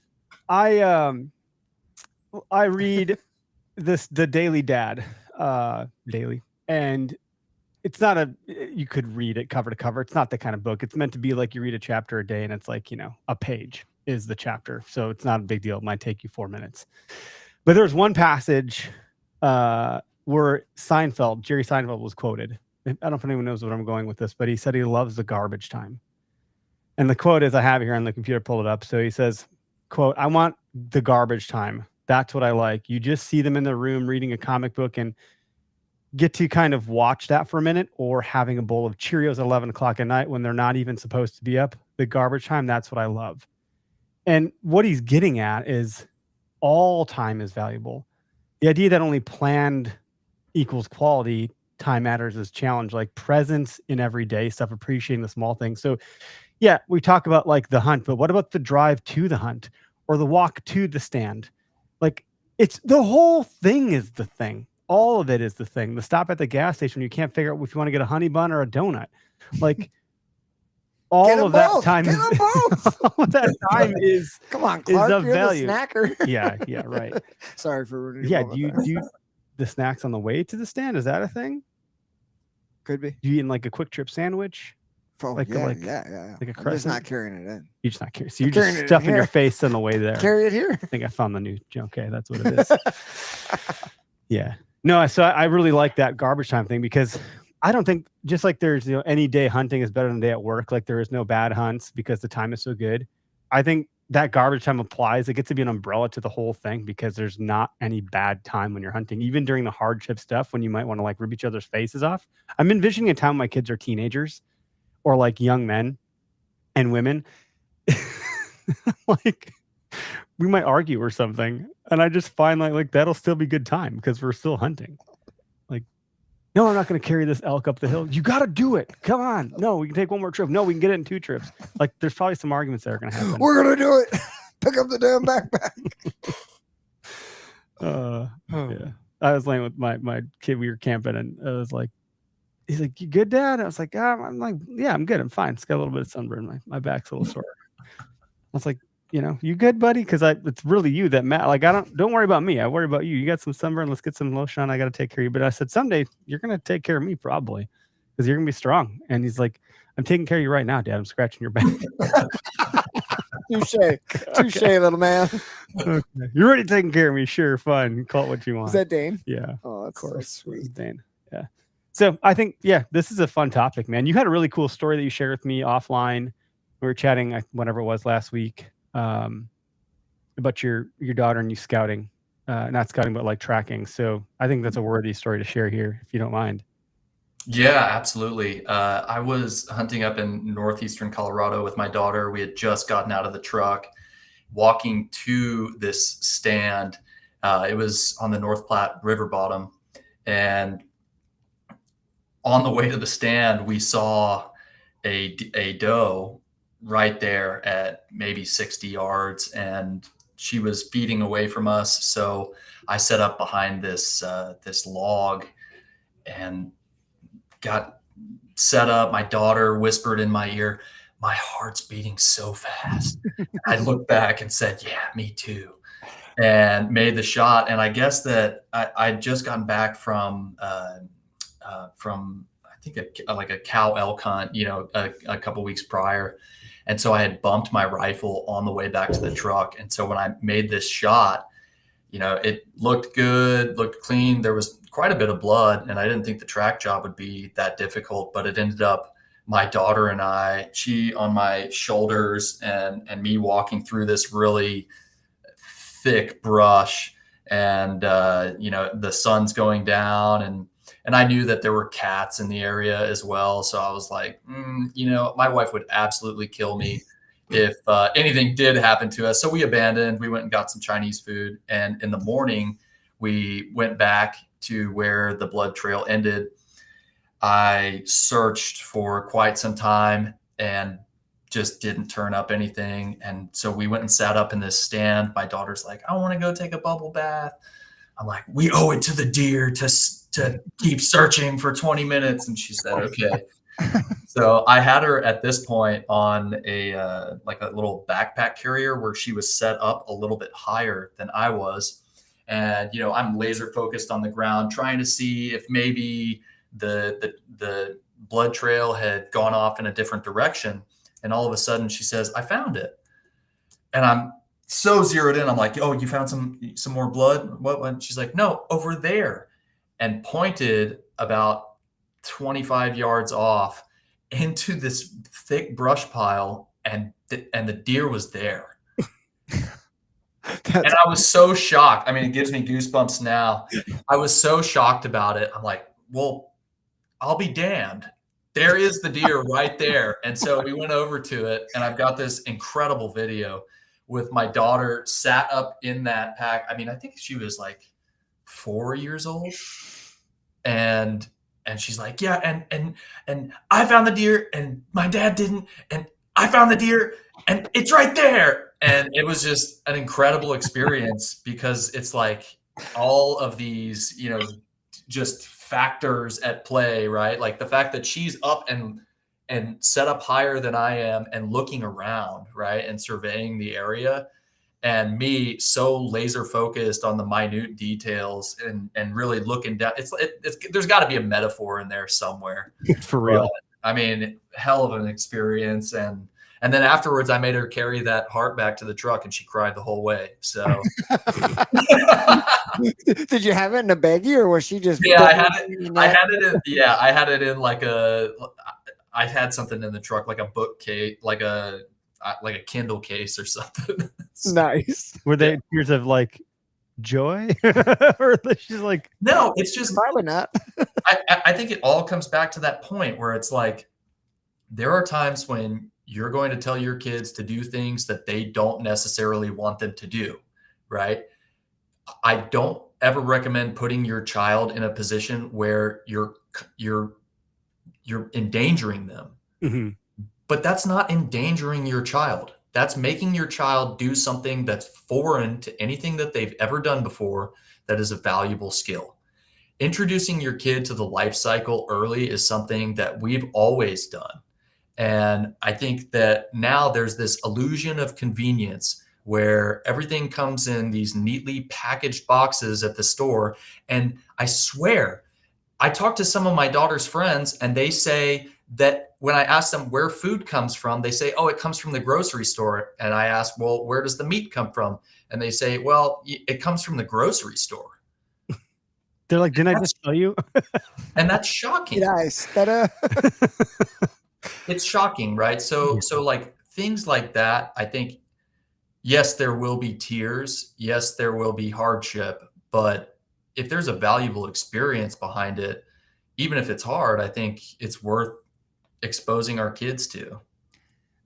I read the Daily Dad daily, and it's not you could read it cover to cover. It's not the kind of book. It's meant to be like you read a chapter a day, and it's like, a page is the chapter, so it's not a big deal. It might take you 4 minutes. But there's one passage where Jerry Seinfeld was quoted. I don't know if anyone knows what I'm going with this, but he said he loves the garbage time. And the quote is, I have it here on the computer, pulled it up. So he says, quote, "I want the garbage time That's what I like. You just see them in the room reading a comic book and get to kind of watch that for a minute, or having a bowl of Cheerios at 11 o'clock at night when they're not even supposed to be up. The garbage time, that's what I love. And what he's getting at is all time is valuable. The idea that only planned equals quality time matters is challenged, like presence in everyday stuff, appreciating the small things. So yeah, we talk about like the hunt, but what about the drive to the hunt or the walk to the stand? Like, it's the whole thing is the thing. All of it is the thing. The stop at the gas station, you can't figure out if you want to get a honey bun or a donut. Like, all of that time is all of that time is come on, Clark, of you're value. the snacker. Yeah, right. Sorry for ruining. Yeah, do you the snacks on the way to the stand? Is that a thing? Could be. Do you eating like a quick trip sandwich? Oh, Like yeah, like yeah. like a I'm just crescent? not carrying it in. You're just not curious. So you're carrying just it in stuffing your here. face on the way there. Carry it here. I think I found the new okay, that's what it is. Yeah. No, so I really like that garbage time thing, because I don't think, just like there's, any day hunting is better than a day at work, like there is no bad hunts because the time is so good. I think that garbage time applies. It gets to be an umbrella to the whole thing, because there's not any bad time when you're hunting, even during the hardship stuff when you might want to like rip each other's faces off. I'm envisioning a time when my kids are teenagers or like young men and women. Like, we might argue or something, and I just find like that'll still be good time because we're still hunting. Like, no, I'm not going to carry this elk up the hill. You got to do it. Come on. No, we can take one more trip. No, we can get it in 2 trips. Like, there's probably some arguments that are going to happen. We're gonna do it. Pick up the damn backpack. Yeah. I was laying with my kid. We were camping, and I was like, he's like, "You good, Dad?" I was like, I'm like, "Yeah, I'm good. I'm fine. It's got a little bit of sunburn. My back's a little sore." I was like, "You good, buddy?" Because it's really you that matter. Like, don't worry about me. I worry about you. You got some sunburn. Let's get some lotion on. I got to take care of you. But I said, someday you're gonna take care of me, probably, because you're gonna be strong. And he's like, "I'm taking care of you right now, Dad. I'm scratching your back." Touche, little man. Okay. You're already taking care of me. Sure, fine. Call it what you want. Is that Dane? Yeah. Oh, that's Of course, so sweet. Dane. Yeah. So I think, this is a fun topic, man. You had a really cool story that you shared with me offline. We were chatting, whenever it was last week, about your daughter and you scouting, not scouting, but like tracking. So I think that's a worthy story to share here, if you don't mind. Yeah, absolutely. I was hunting up in northeastern Colorado with my daughter. We had just gotten out of the truck, walking to this stand. It was on the North Platte River bottom. And on the way to the stand, we saw a doe right there at maybe 60 yards, and she was feeding away from us. So I set up behind this log and got set up. My daughter whispered in my ear, "My heart's beating so fast." I looked back and said, "Yeah, me too," and made the shot. And I guess that I'd just gotten back from I think a cow elk hunt, a couple weeks prior. And so I had bumped my rifle on the way back to the truck. And so when I made this shot, it looked good, looked clean. There was quite a bit of blood, and I didn't think the track job would be that difficult, but it ended up my daughter and I, she on my shoulders and me walking through this really thick brush, and the sun's going down, and I knew that there were cats in the area as well. So I was like, my wife would absolutely kill me if anything did happen to us. So we abandoned. We went and got some Chinese food. And in the morning, we went back to where the blood trail ended. I searched for quite some time and just didn't turn up anything. And so we went and sat up in this stand. My daughter's like, "I want to go take a bubble bath." I'm like, "We owe it to the deer to keep searching for 20 minutes. And she said, "Okay." So I had her at this point on a little backpack carrier where she was set up a little bit higher than I was. And, I'm laser focused on the ground, trying to see if maybe the blood trail had gone off in a different direction. And all of a sudden she says, "I found it." And I'm so zeroed in. I'm like, "Oh, you found some more blood?" What? And she's like, "No, over there," and pointed about 25 yards off into this thick brush pile, and the deer was there. And I was so shocked. I mean, it gives me goosebumps now. I was so shocked about it. I'm like, well, I'll be damned. There is the deer right there. And so we went over to it, and I've got this incredible video with my daughter sat up in that pack. I mean, I think she was like 4 years old. And she's like, yeah, and I found the deer and my dad didn't, and I found the deer and it's right there. And it was just an incredible experience because it's like all of these, just factors at play, right? Like the fact that she's up and set up higher than I am and looking around, right? And surveying the area, and me so laser focused on the minute details and really looking down. It's there's got to be a metaphor in there somewhere. For real. But, I mean, hell of an experience. And then afterwards, I made her carry that heart back to the truck, and she cried the whole way. So, did you have it in a baggie, or was she just? Yeah, I had it in like I had something in the truck, like a bookcase, like a Kindle case or something. Nice. Were they tears of like joy, or she's like, no, it's just probably not. I think it all comes back to that point where it's like there are times when you're going to tell your kids to do things that they don't necessarily want them to do, right? I don't ever recommend putting your child in a position where you're endangering them. mm-hmm. But that's not endangering your child. That's making your child do something that's foreign to anything that they've ever done before that is a valuable skill. Introducing your kid to the life cycle early is something that we've always done. And I think that now there's this illusion of convenience where everything comes in these neatly packaged boxes at the store. And I swear, I talk to some of my daughter's friends, and they say that when I ask them where food comes from, they say, oh, it comes from the grocery store. And I ask, well, where does the meat come from? And they say, well, it comes from the grocery store. They're like, didn't I just tell you? And that's shocking. Nice. It's shocking, right? So like things like that, I think, yes, there will be tears. Yes, there will be hardship. But if there's a valuable experience behind it, even if it's hard, I think it's worth exposing our kids to.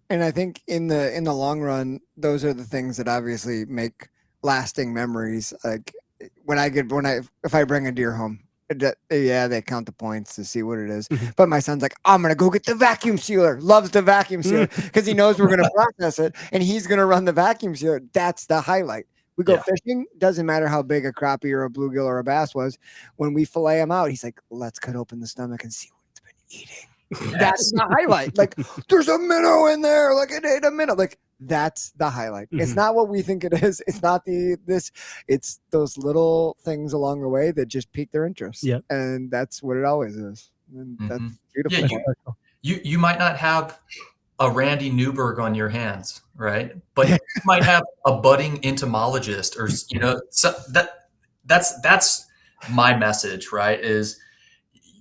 And I think in the long run, those are the things that obviously make lasting memories. Like if I bring a deer home, they count the points to see what it is. But my son's like, I'm gonna go get the vacuum sealer. Loves the vacuum sealer because he knows we're gonna process it, and he's gonna run the vacuum sealer. That's the highlight. We go fishing. Doesn't matter how big a crappie or a bluegill or a bass was. When we fillet him out, he's like, let's cut open the stomach and see what it's been eating. Yes. That's the highlight. Like, there's a minnow in there. Like, it ate a minnow. Like, that's the highlight. It's not what we think it is. It's not it's those little things along the way that just pique their interest. Yeah. And that's what it always is. And that's beautiful. Yeah, you might not have a Randy Newberg on your hands, right? But you might have a budding entomologist, or so that's my message, right? Is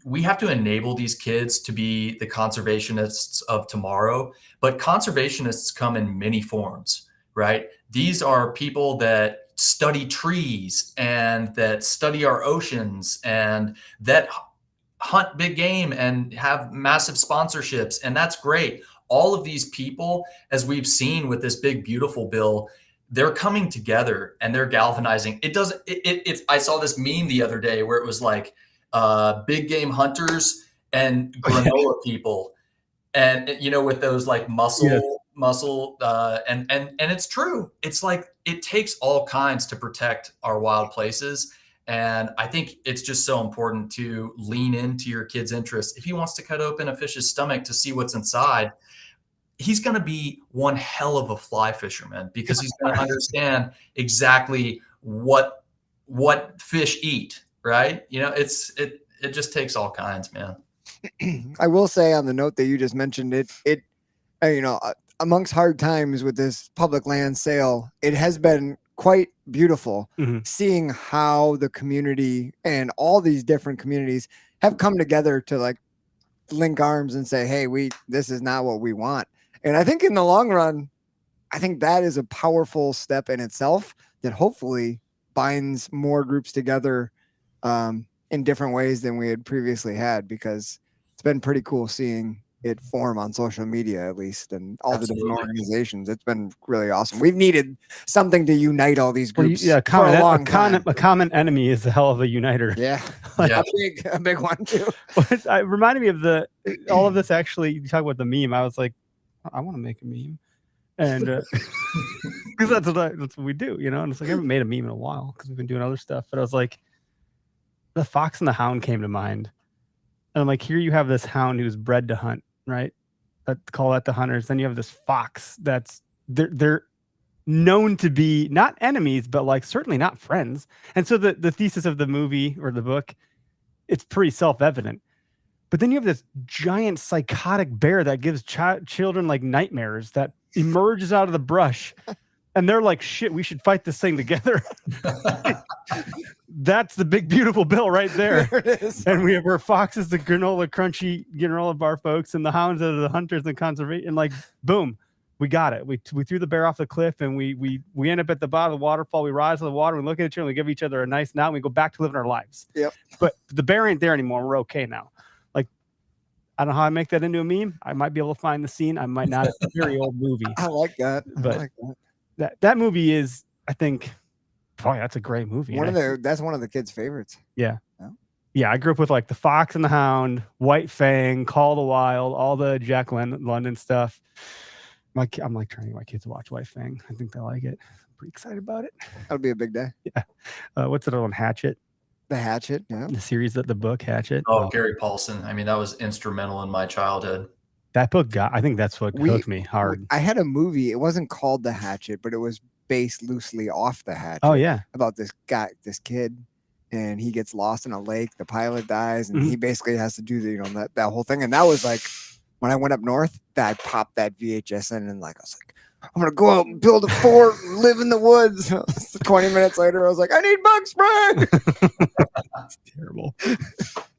we have to enable these kids to be the conservationists of tomorrow, but conservationists come in many forms, right? These are people that study trees and that study our oceans and that hunt big game and have massive sponsorships. And that's great. All of these people, as we've seen with this big, beautiful bill, they're coming together and they're galvanizing. I saw this meme the other day where it was like, big game hunters and granola people, and with those like muscle, and it's true. It's like it takes all kinds to protect our wild places, and I think it's just so important to lean into your kid's interest. If he wants to cut open a fish's stomach to see what's inside, he's going to be one hell of a fly fisherman because he's going to understand exactly what fish eat. Right. It just takes all kinds, man. I will say on the note that you just mentioned it, amongst hard times with this public land sale, it has been quite beautiful seeing how the community and all these different communities have come together to like link arms and say, hey, this is not what we want. And I think in the long run, I think that is a powerful step in itself that hopefully binds more groups together in different ways than we had previously had, because it's been pretty cool seeing it form on social media, at least, and all the different Absolutely. organizations. It's been really awesome. We've needed something to unite all these Well, groups yeah, for a long time. a common enemy is a hell of a uniter. Yeah, Yeah. a big one too. It reminded me of all of this. Actually, you talk about the meme. I was like, I want to make a meme, and because that's what we do, you know. And it's like I haven't made a meme in a while because we've been doing other stuff. But I was like, the Fox and the Hound came to mind, and I'm like, here you have this hound who's bred to hunt, right? Call that the hunters. Then you have this fox that's they're known to be not enemies, but like certainly not friends. And so the thesis of the movie or the book, it's pretty self-evident. But then you have this giant psychotic bear that gives children like nightmares that emerges out of the brush. And they're like, shit, we should fight this thing together. That's the big, beautiful bill right there. There it is. And we have our foxes, the crunchy granola bar folks, and the hounds are the hunters and conservation. And like, boom, we got it. We threw the bear off the cliff, and we end up at the bottom of the waterfall. We rise to the water, we look at each other, and we give each other a nice nod, and we go back to living our lives. Yep. But the bear ain't there anymore. We're okay now. Like, I don't know how I make that into a meme. I might be able to find the scene. I might not. It's a very old movie. I like that. But I like that. That movie is, I think, boy, that's a great movie. That's one of the kids' favorites. Yeah, I grew up with like the Fox and the Hound, White Fang, Call the Wild, all the Jack London stuff. I'm like trying to get my kids to watch White Fang. I think they like it. I'm pretty excited about it. That'll be a big day. Yeah. What's it on Hatchet? The Hatchet. Yeah. The series that the book Hatchet. Oh, Gary Paulson. I mean, that was instrumental in my childhood. That book I think that's what hooked me hard. I had a movie. It wasn't called The Hatchet, but it was based loosely off The Hatchet. Oh yeah. About this kid, and he gets lost in a lake. The pilot dies, and he basically has to do that whole thing. And that was like when I went up north. I popped that VHS in, and like I was like, I'm gonna go out and build a fort and live in the woods. 20 minutes later, I was like, I need bug spray. That's terrible.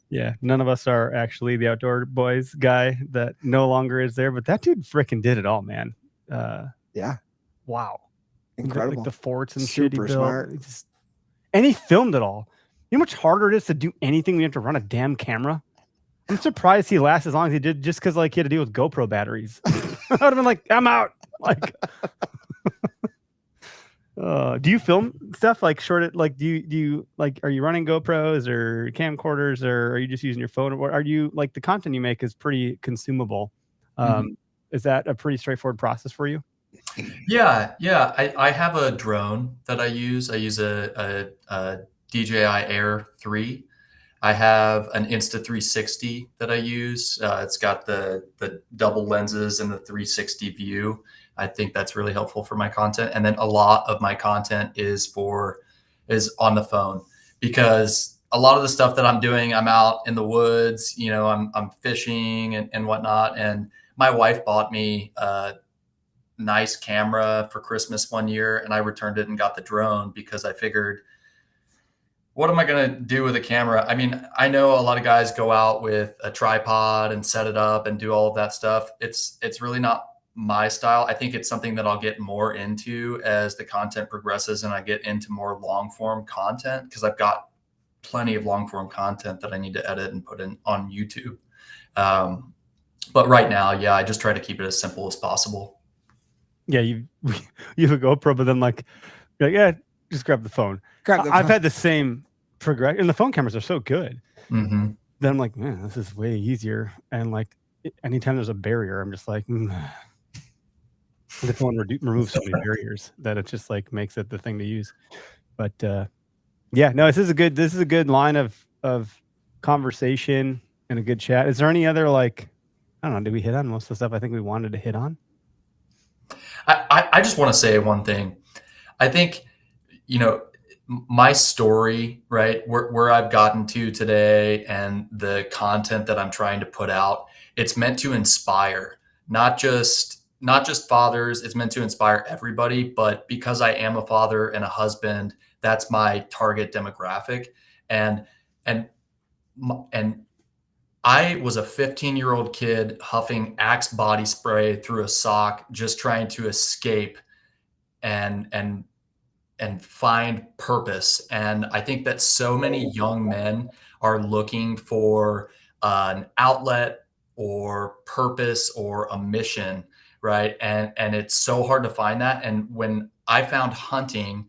Yeah, none of us are actually the outdoor boys guy that no longer is there, but that dude freaking did it all, man. Yeah. Wow. Incredible. Like the forts and Super shit he smart. built. And he filmed it all. You know how much harder it is to do anything when you have to run a damn camera? I'm surprised he lasted as long as he did, just because like he had to deal with GoPro batteries. I would have been like, I'm out. Like, do you film stuff like like do you like, are you running GoPros or camcorders, or are you just using your phone, or are you like the content you make is pretty consumable? Is that a pretty straightforward process for you? Yeah. I have a drone that I use. I use a DJI Air 3. I have an Insta360 that I use. It's got the double lenses and the 360 view. I think that's really helpful for my content. And then a lot of my content is on the phone, because a lot of the stuff that I'm doing, I'm out in the woods, you know, I'm fishing and whatnot. And my wife bought me a nice camera for Christmas one year, and I returned it and got the drone because I figured, what am I going to do with a camera? I mean, I know a lot of guys go out with a tripod and set it up and do all of that stuff. It's really not my style. I think it's something that I'll get more into as the content progresses and I get into more long form content, because I've got plenty of long form content that I need to edit and put in on YouTube. But right now, yeah, I just try to keep it as simple as possible. Yeah, you have a GoPro, but then like, you're like, yeah, just grab the phone. I've had the same progression, and the phone cameras are so good. Mm-hmm. Then I'm like, man, this is way easier. And like, anytime there's a barrier, I'm just like, the phone removes so many barriers that it just like makes it the thing to use. But yeah, no, this is a good line of conversation and a good chat. Is there any other, like, I don't know, did we hit on most of the stuff I think we wanted to hit on? I just want to say one thing. I think, you know, my story, right, where I've gotten to today and the content that I'm trying to put out, it's meant to inspire, not just fathers. It's meant to inspire everybody. But because I am a father and a husband, that's my target demographic. And I was a 15-year-old kid huffing Axe body spray through a sock, just trying to escape and find purpose. And I think that so many young men are looking for an outlet or purpose or a mission, right? And it's so hard to find that. And when I found hunting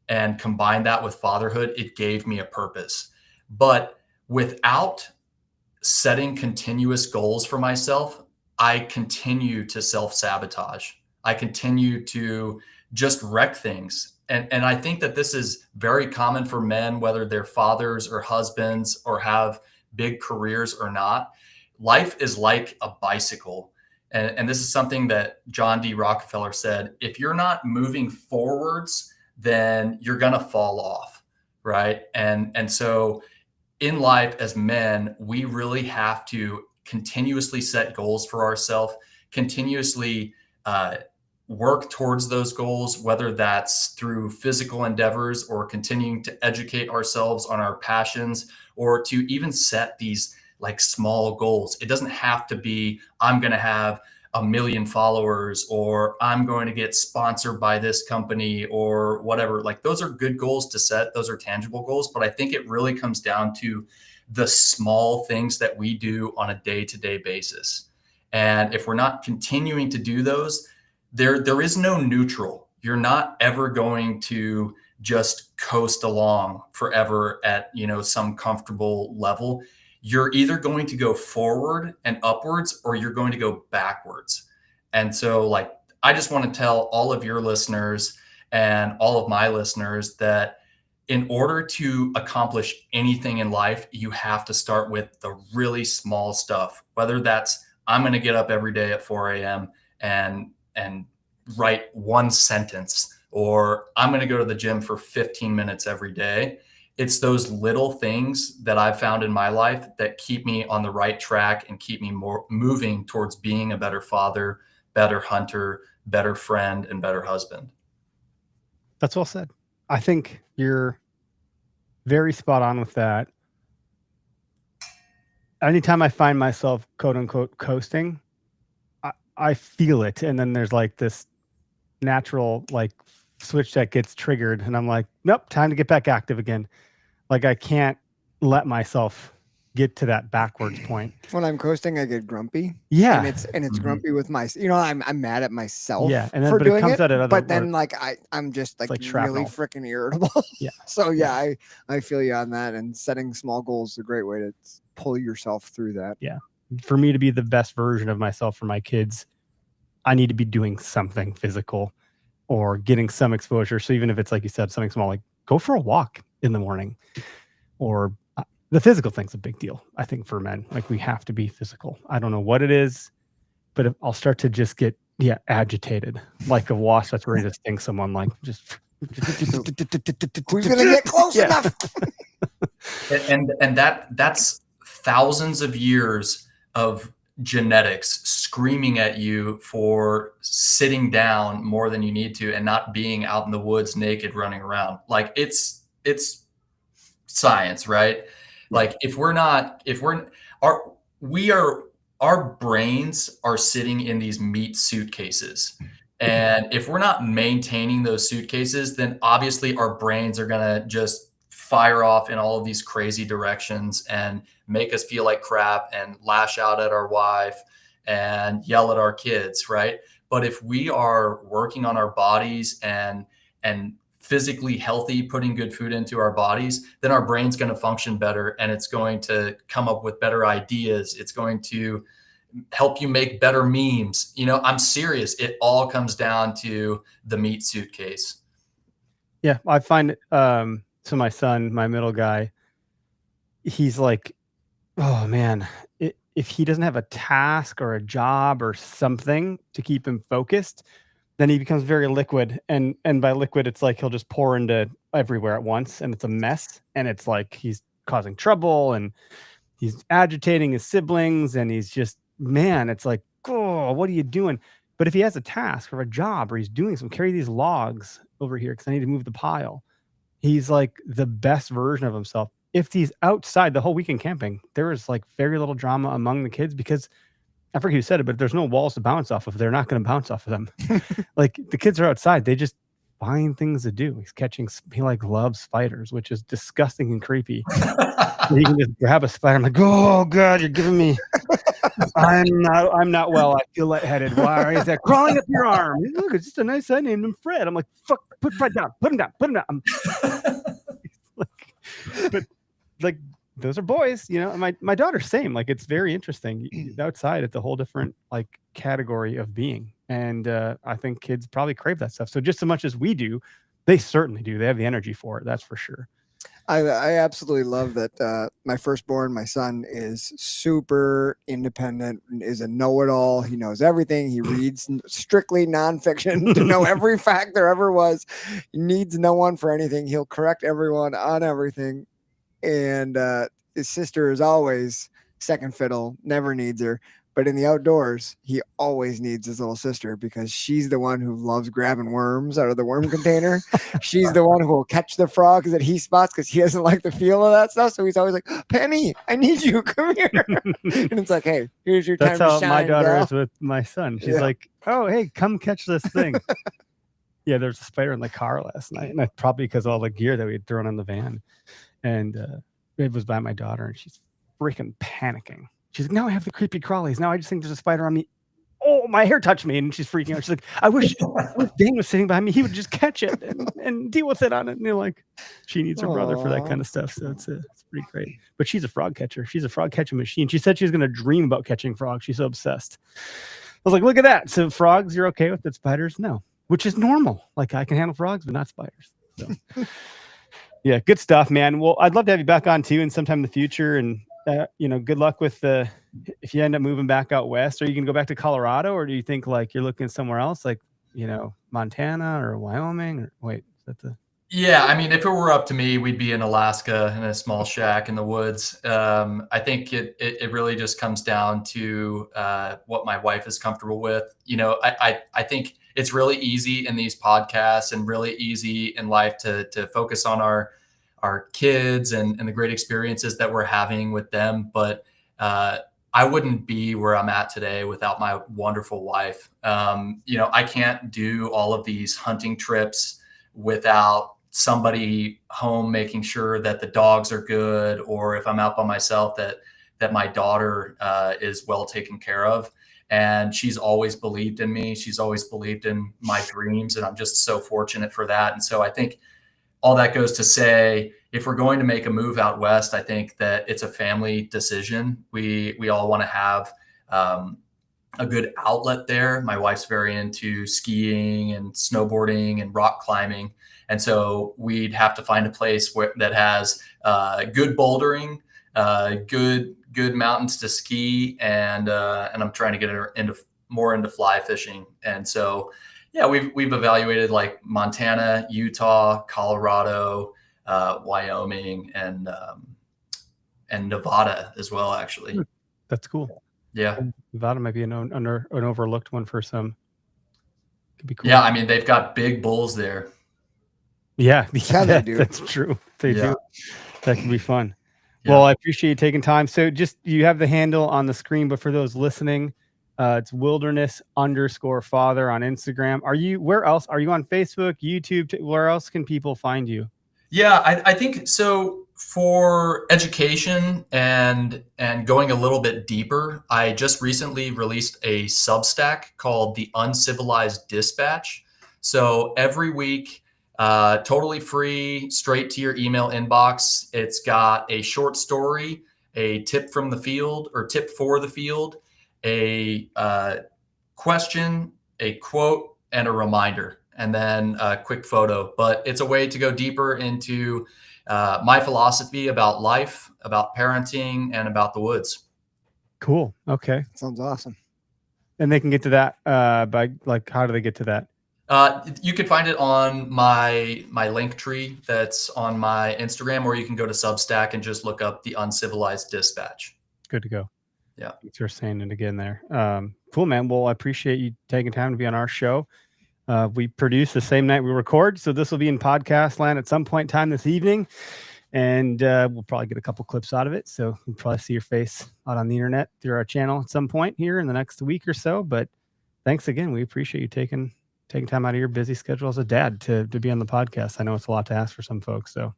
and combined that with fatherhood, it gave me a purpose. But without setting continuous goals for myself, I continue to self-sabotage. I continue to just wreck things. And I think that this is very common for men, whether they're fathers or husbands or have big careers or not. Life is like a bicycle. And this is something that John D. Rockefeller said, if you're not moving forwards, then you're going to fall off, right? And so in life as men, we really have to continuously set goals for ourselves, continuously work towards those goals, whether that's through physical endeavors or continuing to educate ourselves on our passions, or to even set these like small goals. It doesn't have to be, I'm going to have 1 million followers, or I'm going to get sponsored by this company, or whatever. Like, those are good goals to set. Those are tangible goals. But I think it really comes down to the small things that we do on a day-to-day basis. And if we're not continuing to do those, there is no neutral. You're not ever going to just coast along forever at, some comfortable level. You're either going to go forward and upwards, or you're going to go backwards. And so, like, I just want to tell all of your listeners and all of my listeners that in order to accomplish anything in life, you have to start with the really small stuff, whether that's, I'm going to get up every day at 4 a.m. and write one sentence, or I'm going to go to the gym for 15 minutes every day. It's those little things that I've found in my life that keep me on the right track and keep me more moving towards being a better father, better hunter, better friend, and better husband. That's well said. I think you're very spot on with that. Anytime I find myself, quote unquote, coasting, I feel it. And then there's like this natural like switch that gets triggered. And I'm like, nope, time to get back active again. Like, I can't let myself get to that backwards point. When I'm coasting, I get grumpy. Yeah. And it's grumpy with I'm mad at myself. Yeah. And then, for but it doing comes it. out at other, But then like I'm just like really shrapnel. freaking irritable. Yeah. So yeah, I feel you on that. And setting small goals is a great way to pull yourself through that. Yeah. For me to be the best version of myself for my kids, I need to be doing something physical or getting some exposure. So even if it's like you said, something small, like go for a walk in the morning, or the physical thing's a big deal. I think for men, like, we have to be physical. I don't know what it is, but if I'll start to just get agitated, like a wasp that's ready to sting someone. Like, just who's gonna get close enough? And that's thousands of years of genetics screaming at you for sitting down more than you need to and not being out in the woods naked running around. Like, it's science, right? Like, our brains are sitting in these meat suitcases. And if we're not maintaining those suitcases, then obviously our brains are going to just fire off in all of these crazy directions and make us feel like crap and lash out at our wife and yell at our kids, right? But if we are working on our bodies and physically healthy, putting good food into our bodies, then our brain's going to function better, and it's going to come up with better ideas. It's going to help you make better memes. I'm serious. It all comes down to the meat suitcase. Yeah, I find so my son, my middle guy, he's like, oh man, if he doesn't have a task or a job or something to keep him focused, then he becomes very liquid. And by liquid, it's like he'll just pour into everywhere at once, and it's a mess. And it's like he's causing trouble, and he's agitating his siblings, and he's just, man, it's like, oh, what are you doing? But if he has a task or a job, or he's doing some, carry these logs over here because I need to move the pile, he's like the best version of himself. If he's outside the whole weekend camping, there is like very little drama among the kids, because I forget who said it, but there's no walls to bounce off of. They're not going to bounce off of them. Like, the kids are outside. They just buying things to do. He like loves spiders, which is disgusting and creepy. He can just grab a spider. I'm like, oh God, you're giving me. I'm not well. I feel lightheaded. Why is that crawling up your arm? Look, it's just a nice. I named him Fred. I'm like, fuck, put Fred down. Put him down. Put him down. But like, those are boys, you know. And my daughter's same. Like, it's very interesting. Outside, it's a whole different like category of being, and I think kids probably crave that stuff. So just as much as we do, they certainly do. They have the energy for it. That's for sure. I absolutely love that my firstborn, my son, is super independent, is a know-it-all. He knows everything. He reads strictly nonfiction to know every fact there ever was. He needs no one for anything. He'll correct everyone on everything. And his sister is always second fiddle, never needs her. But in the outdoors, he always needs his little sister because she's the one who loves grabbing worms out of the worm container. She's the one who will catch the frogs that he spots because he doesn't like the feel of that stuff. So he's always like, Penny, I need you. Come here. And it's like, hey, here's your time That's how to shine, my daughter girl. is with my son. She's like, oh, hey, come catch this thing. Yeah, there's a spider in the car last night. And that's probably because of all the gear that we had thrown in the van. And it was by my daughter, and she's freaking panicking. She's like, now I have the creepy crawlies. Now I just think there's a spider on me. Oh, my hair touched me. And she's freaking out. She's like, I wish Dane was sitting behind me. He would just catch it and deal with it on it. And you're like, she needs her brother for that kind of stuff. So it's pretty great. But she's a frog catcher. She's a frog catching machine. She said she was going to dream about catching frogs. She's so obsessed. I was like, look at that. So frogs, you're okay with, but spiders, no. Which is normal. Like, I can handle frogs, but not spiders. So yeah, good stuff, man. Well, I'd love to have you back on too, and sometime in the future. And good luck with if you end up moving back out west. Are you gonna go back to Colorado, or do you think like you're looking somewhere else, like Montana or Wyoming? Or wait, is that the? Yeah, I mean, if it were up to me, we'd be in Alaska in a small shack in the woods. I think it really just comes down to what my wife is comfortable with. I think it's really easy in these podcasts and really easy in life to focus on our kids and the great experiences that we're having with them. But I wouldn't be where I'm at today without my wonderful wife. I can't do all of these hunting trips without somebody home making sure that the dogs are good, or if I'm out by myself, that my daughter is well taken care of. And she's always believed in me. She's always believed in my dreams. And I'm just so fortunate for that. And so I think all that goes to say, if we're going to make a move out west, I think that it's a family decision. We all want to have a good outlet there. My wife's very into skiing and snowboarding and rock climbing. And so we'd have to find a place that has good bouldering, good mountains to ski, and I'm trying to get her more into fly fishing. And so, yeah, we've evaluated like Montana, Utah, Colorado, Wyoming, and Nevada as well. Actually, that's cool. Yeah, Nevada might be an overlooked one for some. Could be cool. Yeah, I mean, they've got big bulls there. Yeah, they do. That's true. They do. That can be fun. Yeah. Well, I appreciate you taking time. So just, you have the handle on the screen, but for those listening, it's wilderness_father on Instagram. Where else? Are you on Facebook, YouTube? Where else can people find you? Yeah, I think so. For education and going a little bit deeper, I just recently released a Substack called The Uncivilized Dispatch. So every week, totally free, straight to your email inbox. It's got a short story, a tip from the field or tip for the field, a question, a quote, and a reminder, and then a quick photo. But it's a way to go deeper into my philosophy about life, about parenting, and about the woods. Cool. Okay. Sounds awesome. And they can get to that by how do they get to that? You can find it on my link tree that's on my Instagram, or you can go to Substack and just look up The Uncivilized Dispatch. Good to go. Yeah. Thanks for saying it again there. Cool, man. Well, I appreciate you taking time to be on our show. We produce the same night we record, so this will be in podcast land at some point in time this evening, and we'll probably get a couple clips out of it. So we'll probably see your face out on the internet through our channel at some point here in the next week or so. But thanks again. We appreciate you taking taking time out of your busy schedule as a dad to be on the podcast. I know it's a lot to ask for some folks. So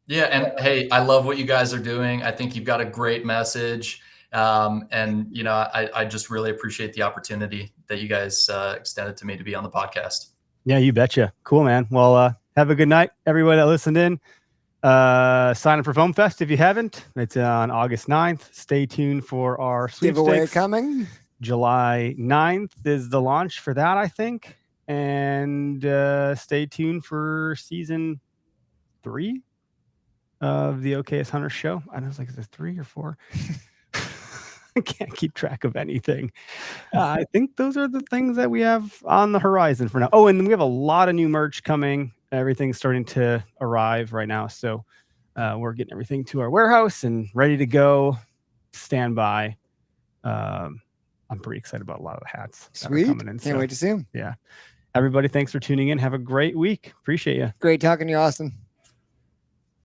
Yeah, and hey, I love what you guys are doing. I think you've got a great message. And I just really appreciate the opportunity that you guys extended to me to be on the podcast. yeah, you betcha. Cool, man. Well, have a good night, everyone that listened in. Sign up for Foam Fest if you haven't. It's on August 9th. Stay tuned for our Giveaway sweepstakes. coming. July 9th is the launch for that, I think. And stay tuned for season 3 of the OKS Hunter show. I was like, is it 3 or 4? I can't keep track of anything. I think those are the things that we have on the horizon for now. Oh, and we have a lot of new merch coming. Everything's starting to arrive right now. So we're getting everything to our warehouse and ready to go. Stand by. I'm pretty excited about a lot of the hats that are Sweet. coming in. Can't wait to see them. Yeah. Everybody, thanks for tuning in. Have a great week. Appreciate you. Great talking to you, Austin.